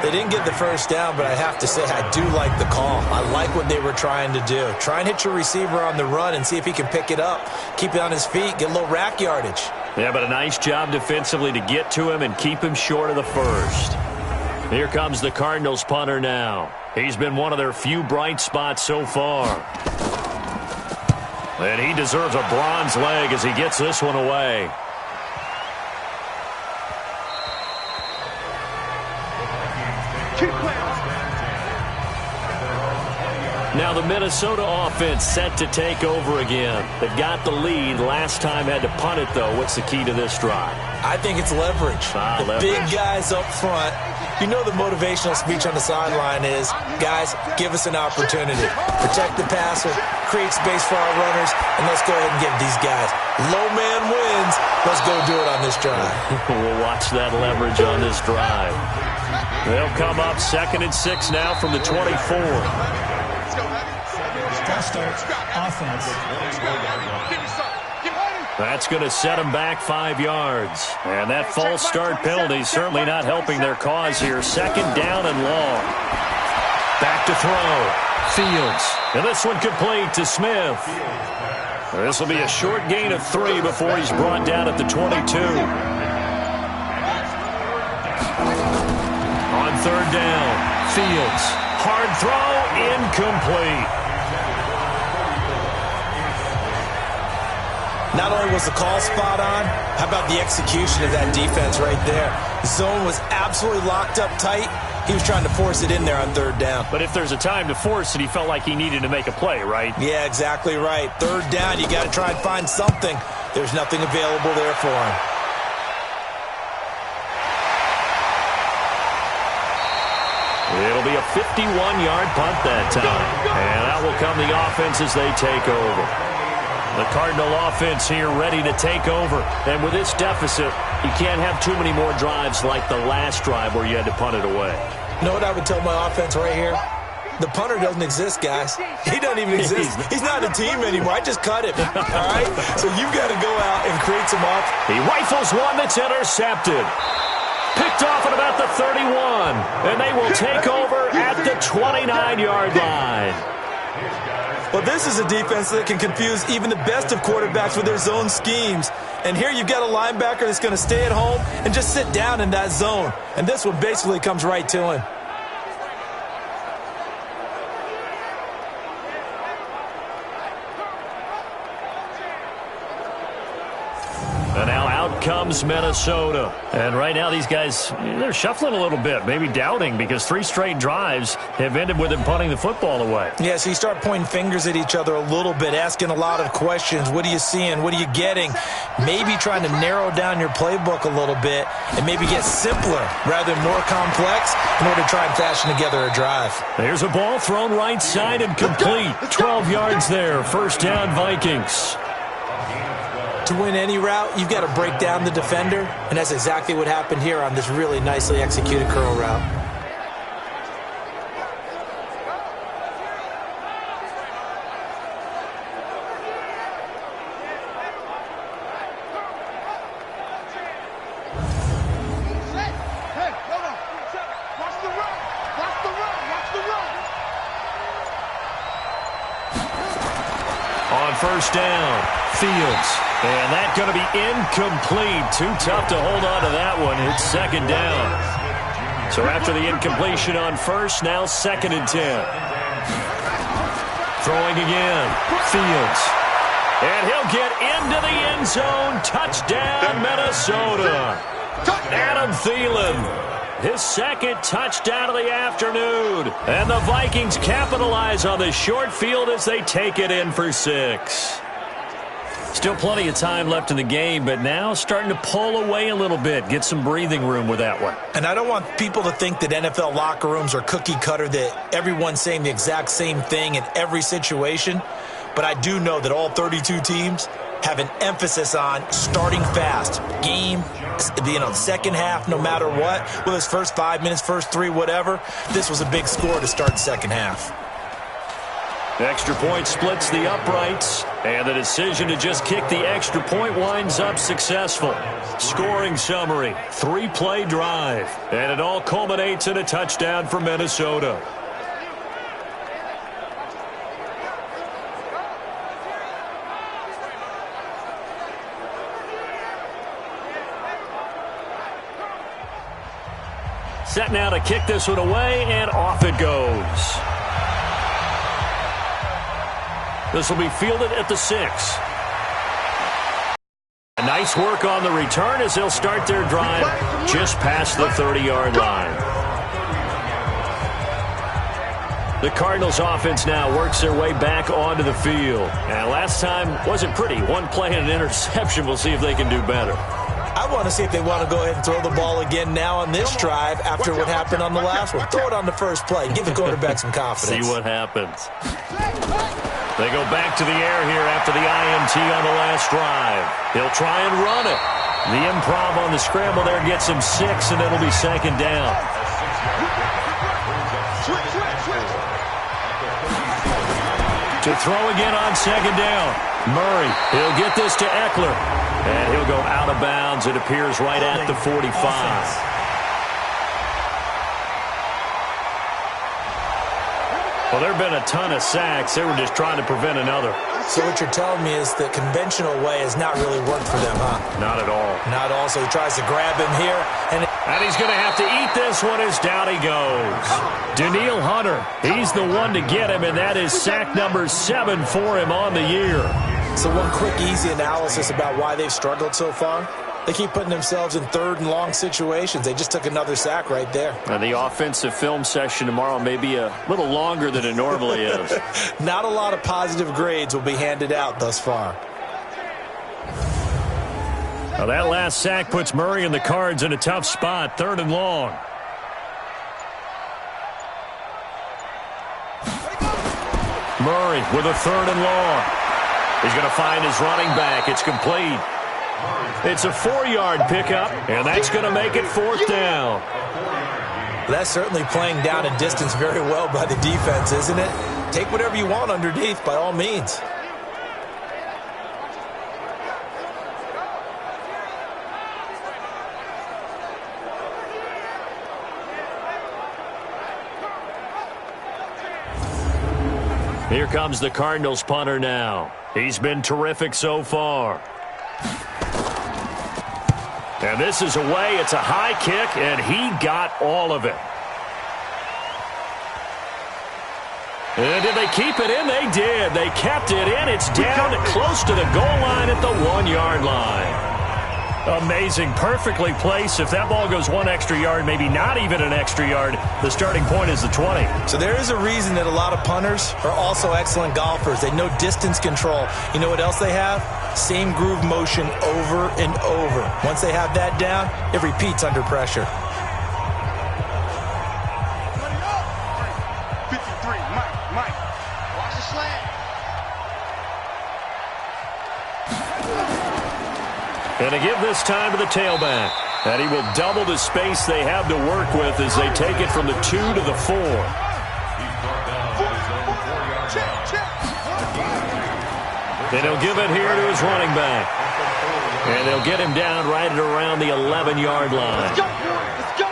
They didn't get the first down, but I have to say I do like the call. I like what they were trying to do. Try and hit your receiver on the run and see if he can pick it up. Keep it on his feet, get a little rack yardage. Yeah, but a nice job defensively to get to him and keep him short of the first. Here comes the Cardinals punter now. He's been one of their few bright spots so far. And he deserves a bronze leg as he gets this one away. Now the Minnesota offense set to take over again. They've got the lead. Last time had to punt it, though. What's the key to this drive? I think it's leverage. The big guys up front. You know the motivational speech on the sideline is, guys, give us an opportunity. Protect the passer, create space for our runners, and let's go ahead and give these guys. Low man wins. Let's go do it on this drive. We'll watch that leverage on this drive. They'll come up 2nd and 6 now from the 24. Offense. That's going to set them back 5 yards. And that false start penalty is certainly not helping their cause here. 2nd down and long. Back to throw. Fields. And this one complete to Smith. This will be a short gain of 3 before he's brought down at the 22. On 3rd down, Fields. Hard throw, incomplete. Not only was the call spot on, how about the execution of that defense right there? Zone was absolutely locked up tight. He was trying to force it in there on 3rd down. But if there's a time to force it, he felt like he needed to make a play, right? Yeah, exactly right. 3rd down, you got to try and find something. There's nothing available there for him. It'll be a 51-yard punt that time. And that will come the offense as they take over. The Cardinal offense here ready to take over. And with this deficit, you can't have too many more drives like the last drive where you had to punt it away. You know what I would tell my offense right here? The punter doesn't exist, guys. He doesn't even exist. He's not a team anymore. I just cut him. All right? So you've got to go out and create some offense. He rifles one that's intercepted. Picked off at about the 31. And they will take over at the 29-yard line. Well, this is a defense that can confuse even the best of quarterbacks with their zone schemes. And here you've got a linebacker that's going to stay at home and just sit down in that zone. And this one basically comes right to him. And now out comes Minnesota. And right now these guys, they're shuffling a little bit, maybe doubting, because 3 straight drives have ended with them punting the football away. Yeah, so you start pointing fingers at each other a little bit, asking a lot of questions. What are you seeing? What are you getting? Maybe trying to narrow down your playbook a little bit and maybe get simpler rather than more complex in order to try and fashion together a drive. There's a ball thrown right side and complete. 12 yards there. 1st down, Vikings. To win any route, you've got to break down the defender, and that's exactly what happened here on this really nicely executed curl route. On 1st down, Fields. And that's going to be incomplete. Too tough to hold on to that one. It's second down. So after the incompletion on first, now 2nd and 10. Throwing again. Fields. And he'll get into the end zone. Touchdown, Minnesota. Adam Thielen. His 2nd touchdown of the afternoon. And the Vikings capitalize on the short field as they take it in for 6. Still plenty of time left in the game, but now starting to pull away a little bit. Get some breathing room with that one. And I don't want people to think that NFL locker rooms are cookie cutter, that everyone's saying the exact same thing in every situation. But I do know that all 32 teams have an emphasis on starting fast. Game, second half, no matter what. Well, his first 5 minutes, first 3, whatever. This was a big score to start second half. Extra point splits the uprights, and the decision to just kick the extra point winds up successful. Scoring summary, 3-play drive, and it all culminates in a touchdown for Minnesota. Set now to kick this one away, and off it goes. This will be fielded at the 6. Nice work on the return as they'll start their drive just past the 30-yard line. The Cardinals offense now works their way back onto the field. And last time wasn't pretty. One play and an interception. We'll see if they can do better. I want to see if they want to go ahead and throw the ball again now on this drive after what happened on the last one. Throw it on the first play. Give the quarterback some confidence. See what happens. They go back to the air here after the INT on the last drive. He'll try and run it. The improv on the scramble there gets him 6, and it'll be second down. To throw again on second down. Murray, he'll get this to Eckler. And he'll go out of bounds. It appears right at the 45. Well, there have been a ton of sacks. They were just trying to prevent another. So what you're telling me is the conventional way has not really worked for them, huh? Not at all. Not all. So he tries to grab him here. And he's going to have to eat this one as down he goes. Danielle Hunter, he's the one to get him, and that is sack number 7 for him on the year. So one quick, easy analysis about why they've struggled so far. They keep putting themselves in third and long situations. They just took another sack right there. Now the offensive film session tomorrow may be a little longer than it normally is. Not a lot of positive grades will be handed out thus far. Now that last sack puts Murray and the Cards in a tough spot, 3rd and long. Murray with a 3rd and long. He's going to find his running back. It's complete. It's a 4-yard pickup, and that's going to make it 4th down. That's certainly playing down a distance very well by the defense, isn't it? Take whatever you want underneath, by all means. Here comes the Cardinals punter now. He's been terrific so far. And this is away. It's a high kick, and he got all of it. And did they keep it in? They did. They kept it in. It's down close to the goal line at the 1-yard line. Amazing. Perfectly placed. If that ball goes 1 extra yard, maybe not even an extra yard, the starting point is the 20. So there is a reason that a lot of punters are also excellent golfers. They know distance control. You know what else they have? Same groove motion over and over. Once they have that down, it repeats under pressure. 53, Mike. Watch the slant. And to give this time to the tailback. And he will double the space they have to work with as they take it from the 2 to the 4. And he'll give it here to his running back. And they'll get him down right at around the 11-yard line. Let's go. Let's go.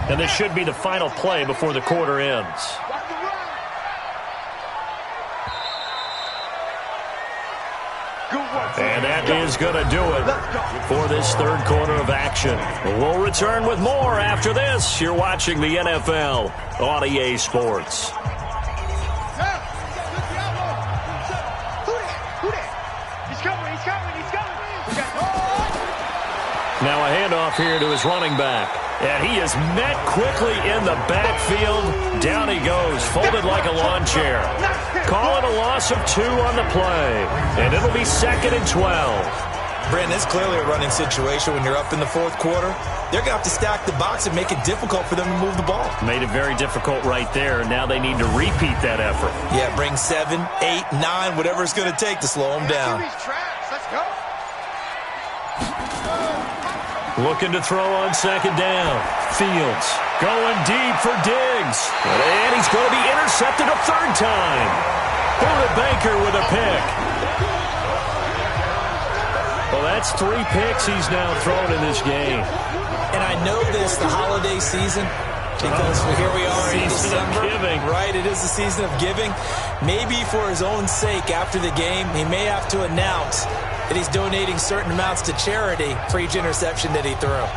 And this should be the final play before the quarter ends. And that is going to do it for this third quarter of action. We'll return with more after this. You're watching the NFL on EA Sports. Now a handoff here to his running back. And he is met quickly in the backfield. Down he goes, folded like a lawn chair. Call it a loss of 2 on the play. And it'll be 2nd and 12. Brandon, it's clearly a running situation when you're up in the fourth quarter. They're going to have to stack the box and make it difficult for them to move the ball. Made it very difficult right there. Now they need to repeat that effort. Yeah, bring 7, 8, 9, whatever it's going to take to slow them down. Let's go. Looking to throw on 2nd down. Fields going deep for Diggs. And he's going to be intercepted a 3rd time. Buda Baker with a pick. Well, that's 3 picks he's now thrown in this game. And I know this, the holiday season, because here we are in December. Giving. Right, it is the season of giving. Maybe for his own sake after the game, he may have to announce that he's donating certain amounts to charity for each interception that he threw.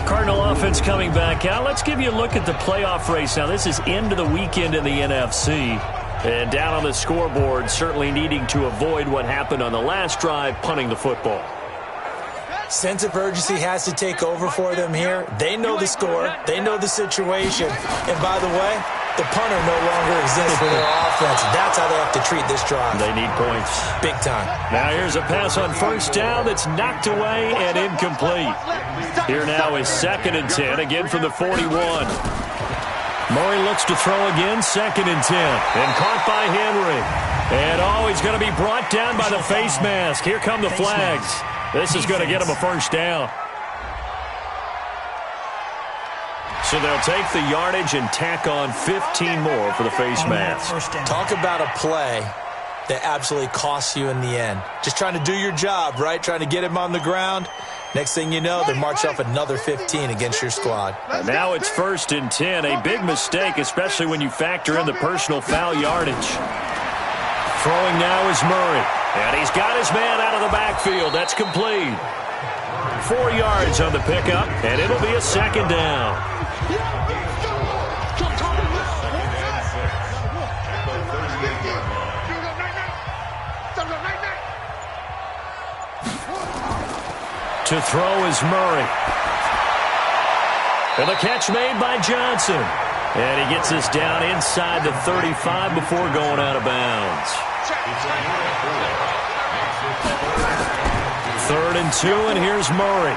Cardinal offense coming back out. Let's give you a look at the playoff race. Now, this is into the weekend in the NFC. And down on the scoreboard, certainly needing to avoid what happened on the last drive, punting the football. Sense of urgency has to take over for them here. They know the score. They know the situation. And by the way, the punter no longer exists for their offense. That's how they have to treat this drive. They need points. Big time. Now here's a pass on 1st down that's knocked away and incomplete. Here now is 2nd and 10, again from the 41. Murray looks to throw again, 2nd and 10. And caught by Henry. And he's going to be brought down by the face mask. Here come the flags. This is going to get him a 1st down. So they'll take the yardage and tack on 15 more for the face mask. Talk about a play that absolutely costs you in the end. Just trying to do your job, right? Trying to get him on the ground. Next thing you know, they march off another 15 against your squad. And now it's 1st and 10. A big mistake, especially when you factor in the personal foul yardage. Throwing now is Murray. And he's got his man out of the backfield. That's complete. 4 yards on the pickup, and it'll be a 2nd down. To throw is Murray. And the catch made by Johnson. And he gets this down inside the 35 before going out of bounds. 3rd and 2, and here's Murray.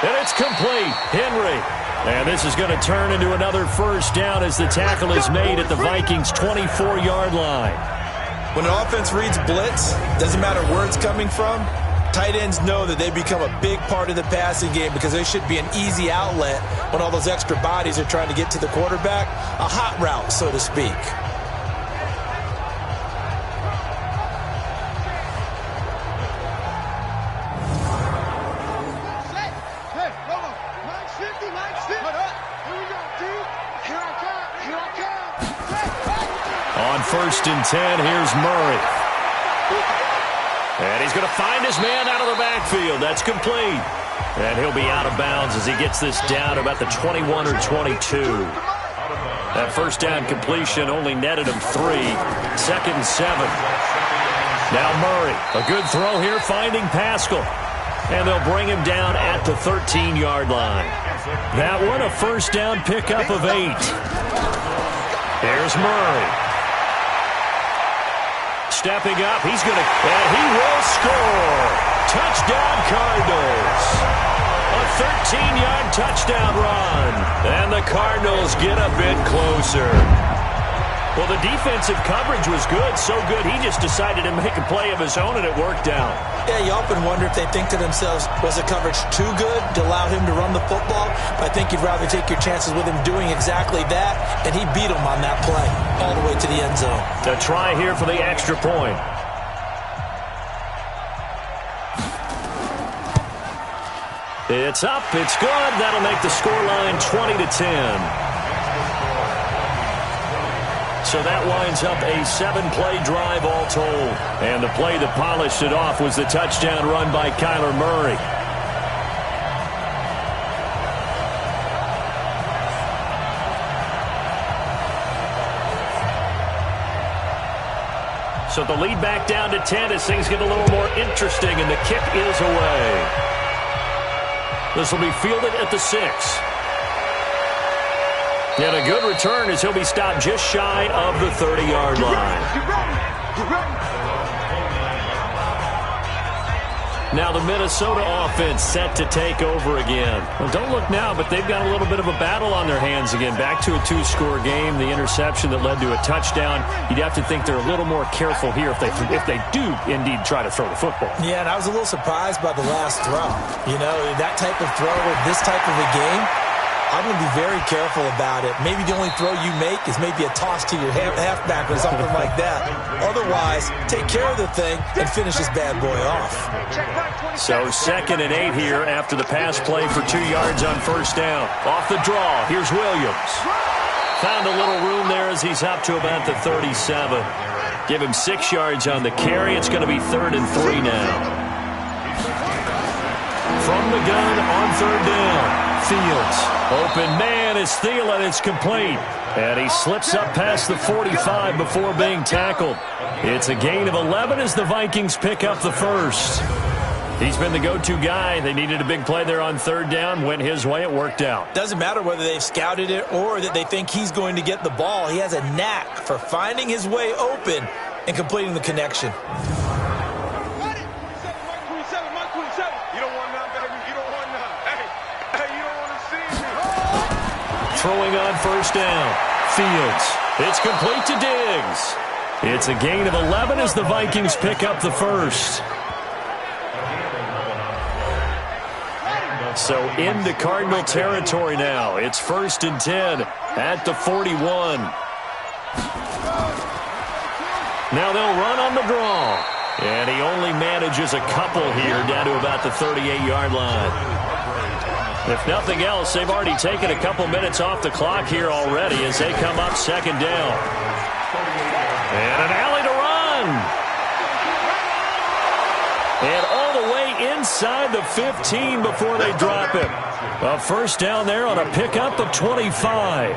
And it's complete. Henry. And this is going to turn into another 1st down as the tackle is made at the Vikings' 24-yard line. When an offense reads blitz, doesn't matter where it's coming from, tight ends know that they become a big part of the passing game because they should be an easy outlet when all those extra bodies are trying to get to the quarterback. A hot route, so to speak. On 1st and 10, here's Murray. And he's going to find his man out of the backfield. That's complete. And he'll be out of bounds as he gets this down about the 21 or 22. That 1st down completion only netted him 3. 2nd and 7. Now Murray. A good throw here, finding Pascal. And they'll bring him down at the 13-yard line. That one a 1st down pickup of 8. Here's Murray. Stepping up, he's going to, and he will score. Touchdown Cardinals. A 13-yard touchdown run. And the Cardinals get a bit closer. Well, the defensive coverage was good, so good he just decided to make a play of his own, and it worked out. Yeah, you often wonder if they think to themselves, was the coverage too good to allow him to run the football? But I think you'd rather take your chances with him doing exactly that, and he beat him on that play all the way to the end zone. A try here for the extra point. It's up. It's good. That'll make the scoreline 20-10. So that winds up a 7-play drive all told. And the play that polished it off was the touchdown run by Kyler Murray. So the lead back down to 10 as things get a little more interesting, and the kick is away. This will be fielded at the 6. And a good return as he'll be stopped just shy of the 30-yard line. Now the Minnesota offense set to take over again. Well, don't look now, but they've got a little bit of a battle on their hands again. Back to a 2-score game, the interception that led to a touchdown. You'd have to think they're a little more careful here if they do indeed try to throw the football. Yeah, and I was a little surprised by the last throw. You know, that type of throw with this type of a game, I'm going to be very careful about it. Maybe the only throw you make is maybe a toss to your halfback or something like that. Otherwise, take care of the thing and finish this bad boy off. So 2nd and 8 here after the pass play for 2 yards on first down. Off the draw, here's Williams. Found a little room there as he's up to about the 37. Give him 6 yards on the carry. It's going to be 3rd and 3 now. From the gun on 3rd down. Fields. Open man is Thielen. It's complete. And he slips up past the 45 before being tackled. It's a gain of 11 as the Vikings pick up the first. He's been the go-to guy. They needed a big play there on 3rd down. Went his way. It worked out. Doesn't matter whether they've scouted it or that they think he's going to get the ball. He has a knack for finding his way open and completing the connection. Throwing on first down. Fields. It's complete to Diggs. It's a gain of 11 as the Vikings pick up the first. So into Cardinal territory now. It's 1st and 10 at the 41. Now they'll run on the draw. And he only manages a couple here down to about the 38-yard line. If nothing else, they've already taken a couple minutes off the clock here already as they come up 2nd down. And an alley to run. And all the way inside the 15 before they drop it. A first down there on a pickup of 25.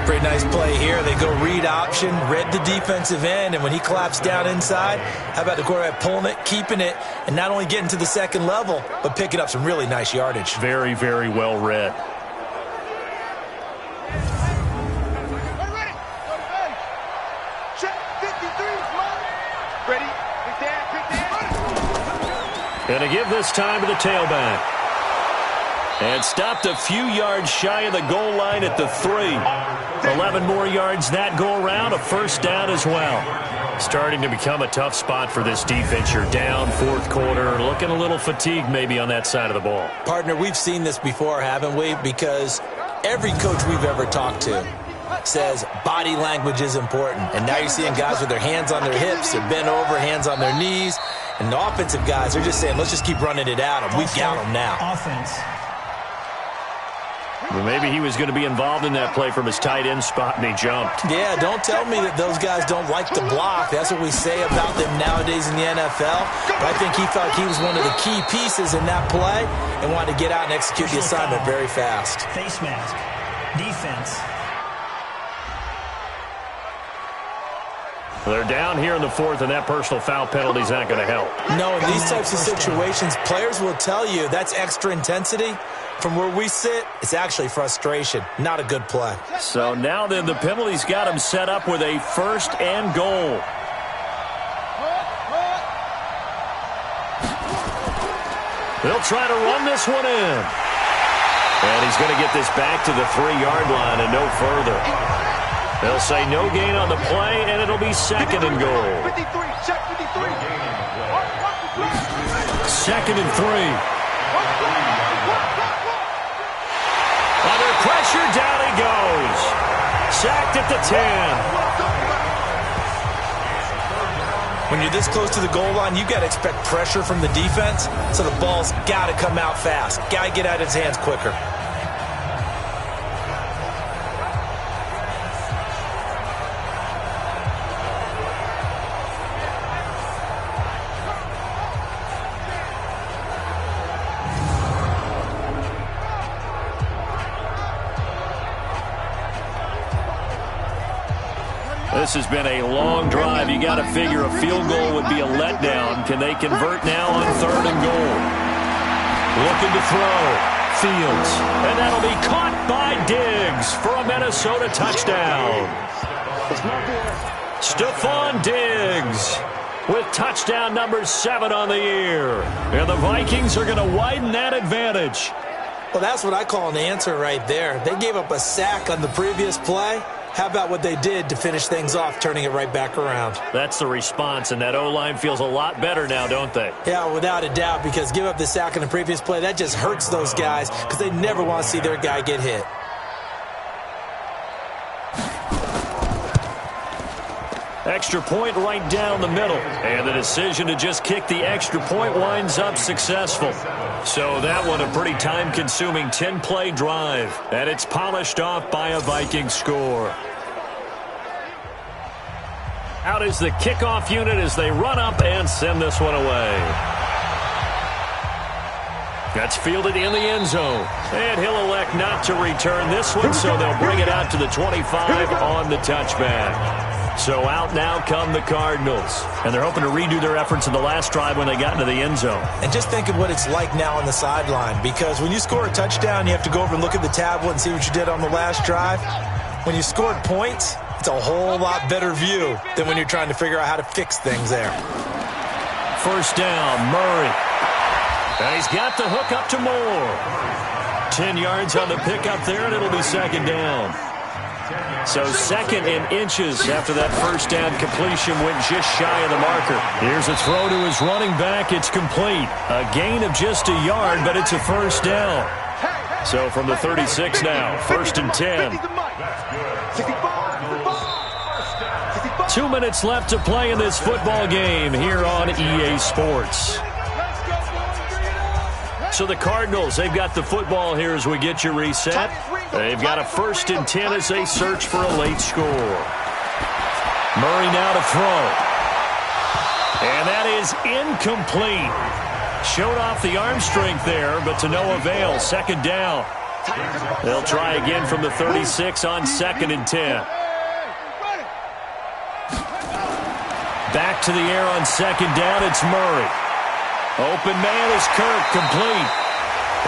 Pretty nice play here. They go read option, read the defensive end, and when he claps down inside, how about the quarterback pulling it, keeping it, and not only getting to the 2nd level, but picking up some really nice yardage. Very, very well read. Going to give this time to the tailback. And stopped a few yards shy of the goal line at the 3. 11 more yards that go around, a first down as well. Starting to become a tough spot for this defense. You're down 4th quarter, looking a little fatigued maybe on that side of the ball. Partner, we've seen this before, haven't we? Because every coach we've ever talked to says body language is important. And now you're seeing guys with their hands on their hips, they're bent over, hands on their knees. And the offensive guys are just saying, let's just keep running it at them. We've got them now. Offense. Well, maybe he was going to be involved in that play from his tight end spot, and he jumped. Yeah, don't tell me that those guys don't like to block. That's what we say about them nowadays in the NFL. But I think he thought he was one of the key pieces in that play and wanted to get out and execute the assignment very fast. Face mask. Defense. They're down here in the 4th, and that personal foul penalty is not going to help. No, in these types of situations, players will tell you that's extra intensity. From where we sit, it's actually frustration. Not a good play. So now then, the penalty's got him set up with a 1st and goal. They'll try to run this one in. And he's going to get this back to the 3-yard line and no further. They'll say no gain on the play, and it'll be 2nd and goal. 2nd and 3. Under pressure, down he goes. Sacked at the 10. When you're this close to the goal line, you've got to expect pressure from the defense, so the ball's got to come out fast. Got to get out of his hands quicker. This has been a long drive. You got to figure a field goal would be a letdown. Can they convert now on 3rd and goal? Looking to throw. Fields. And that'll be caught by Diggs for a Minnesota touchdown. Stephon Diggs with touchdown number 7 on the year. And the Vikings are going to widen that advantage. Well, that's what I call an answer right there. They gave up a sack on the previous play. How about what they did to finish things off, turning it right back around? That's the response, and that O-line feels a lot better now, don't they? Yeah, without a doubt, because give up the sack in the previous play, that just hurts those guys because they never want to see their guy get hit. Extra point right down the middle. And the decision to just kick the extra point winds up successful. So that one a pretty time-consuming 10-play drive. And it's polished off by a Viking score. Out is the kickoff unit as they run up and send this one away. That's fielded in the end zone. And he'll elect not to return this one, so they'll bring it out to the 25 on the touchback. So out now come the Cardinals. And they're hoping to redo their efforts in the last drive when they got into the end zone. And just think of what it's like now on the sideline. Because when you score a touchdown, you have to go over and look at the tablet and see what you did on the last drive. When you scored points, it's a whole lot better view than when you're trying to figure out how to fix things there. First down, Murray. And he's got the hook up to Moore. 10 yards on the pickup there, and it'll be second down. So 2nd and inches after that first down completion went just shy of the marker. Here's a throw to his running back. It's complete. A gain of just a yard, but it's a first down. So from the 36 now, 1st and 10. 2 minutes left to play in this football game here on EA Sports. So the Cardinals, they've got the football here as we get you reset. They've got a 1st and 10 as they search for a late score. Murray now to throw. And that is incomplete. Showed off the arm strength there, but to no avail. Second down. They'll try again from the 36 on 2nd and 10. Back to the air on 2nd down. It's Murray. Open man is Kirk, complete.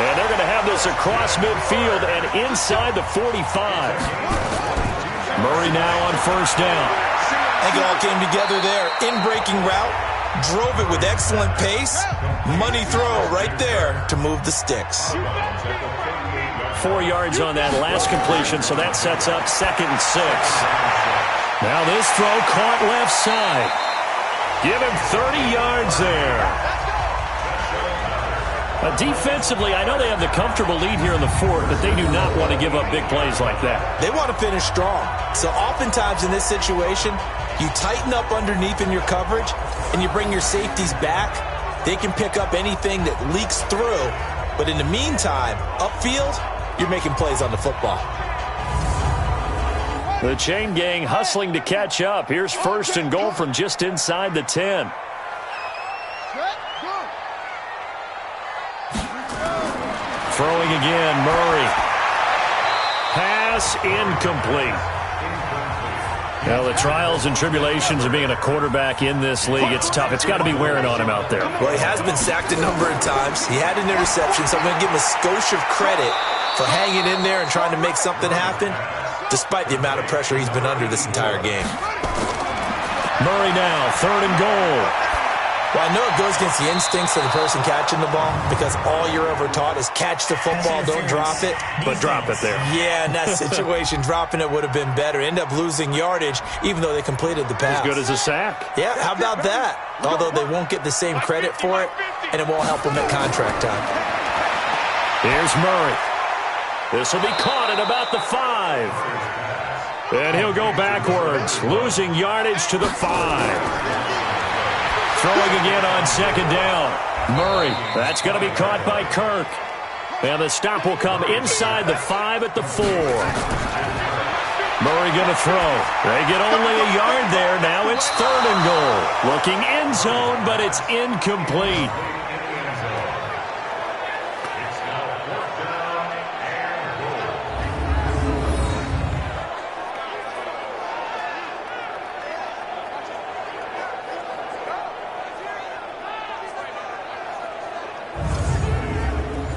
And they're going to have this across midfield and inside the 45. Murray now on 1st down. I think it all came together there. In-breaking route, drove it with excellent pace. Money throw right there to move the sticks. 4 yards on that last completion, so that sets up 2nd and 6. Now this throw caught left side. Give him 30 yards there. Defensively, I know they have the comfortable lead here in the 4th, but they do not want to give up big plays like that. They want to finish strong. So oftentimes in this situation, you tighten up underneath in your coverage, and you bring your safeties back. They can pick up anything that leaks through. But in the meantime, upfield, you're making plays on the football. The chain gang hustling to catch up. Here's 1st and goal from just inside the 10. Throwing again, Murray. Pass incomplete. Now, the trials and tribulations of being a quarterback in this league, it's tough. It's got to be wearing on him out there. Well, he has been sacked a number of times. He had an interception, so I'm going to give him a skosh of credit for hanging in there and trying to make something happen, despite the amount of pressure he's been under this entire game. Murray now, 3rd and goal. Well, I know it goes against the instincts of the person catching the ball because all you're ever taught is catch the football, don't drop it. But drop it there. Yeah, in that situation, dropping it would have been better. End up losing yardage, even though they completed the pass. As good as a sack. Yeah, how about that? Although they won't get the same credit for it, and it won't help them at contract time. Here's Murray. This will be caught at about the 5. And he'll go backwards, losing yardage to the 5. Throwing again on second down. Murray. That's going to be caught by Kirk. And the stop will come inside the 5 at the 4. Murray going to throw. They get only a yard there. Now it's 3rd and goal. Looking end zone, but it's incomplete.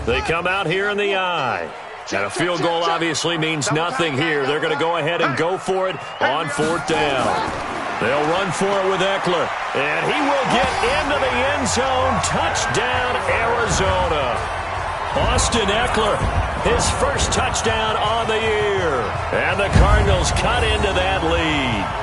They come out here in the eye. And a field goal obviously means nothing here. They're going to go ahead and go for it on 4th down. They'll run for it with Eckler. And he will get into the end zone. Touchdown, Arizona. Austin Eckler, his first touchdown on the year. And the Cardinals cut into that lead.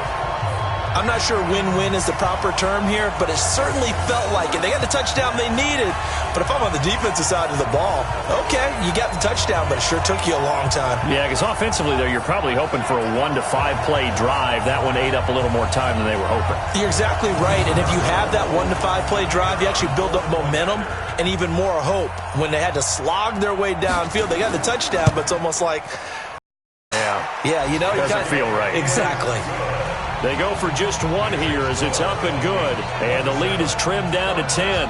I'm not sure win-win is the proper term here, but it certainly felt like it. They got the touchdown they needed, but if I'm on the defensive side of the ball, okay, you got the touchdown, but it sure took you a long time. Yeah, because offensively there, you're probably hoping for a 1 to 5 play drive. That one ate up a little more time than they were hoping. You're exactly right, and if you have that 1 to 5 play drive, you actually build up momentum and even more hope. When they had to slog their way downfield, they got the touchdown, but it's almost like, yeah, you know, doesn't feel right. Exactly. They go for just 1 here as it's up and good. And the lead is trimmed down to 10.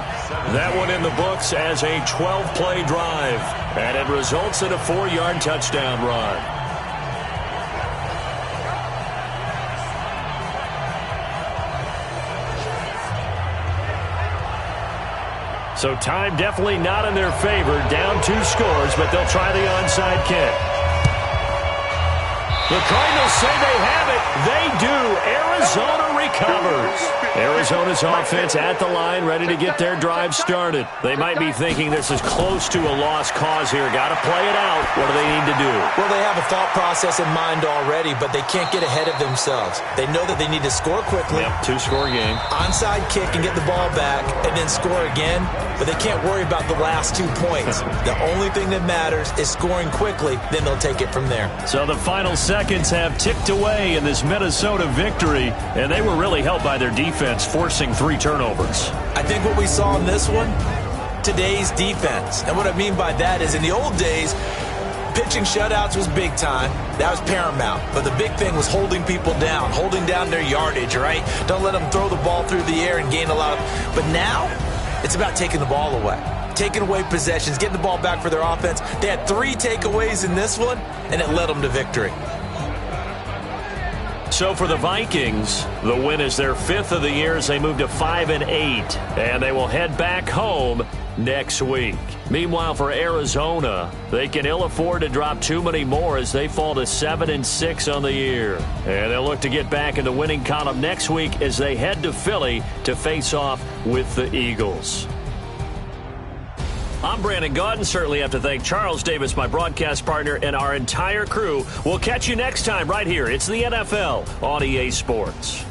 That one in the books as a 12-play drive. And it results in a 4-yard touchdown run. So time definitely not in their favor. Down 2 scores, but they'll try the onside kick. The Cardinals say they have it. They do. Arizona recovers. Arizona's offense at the line, ready to get their drive started. They might be thinking this is close to a lost cause here. Got to play it out. What do they need to do? Well, they have a thought process in mind already, but they can't get ahead of themselves. They know that they need to score quickly. Yep, 2-score game. Onside kick and get the ball back and then score again, but they can't worry about the last 2 points. The only thing that matters is scoring quickly, then they'll take it from there. So the final seconds have ticked away in this Minnesota victory, and they were really helped by their defense, forcing 3 turnovers. I think what we saw in this one, today's defense. And what I mean by that is in the old days, pitching shutouts was big time. That was paramount. But the big thing was holding people down, holding down their yardage, right? Don't let them throw the ball through the air and gain a lot of... But now, it's about taking the ball away. Taking away possessions, getting the ball back for their offense. They had 3 takeaways in this one, and it led them to victory. So for the Vikings, the win is their 5th of the year as they move to 5-8, and they will head back home next week. Meanwhile, for Arizona, they can ill afford to drop too many more as they fall to 7-6 on the year. And they'll look to get back in the winning column next week as they head to Philly to face off with the Eagles. I'm Brandon Gaudin. Certainly have to thank Charles Davis, my broadcast partner, and our entire crew. We'll catch you next time right here. It's the NFL on EA Sports.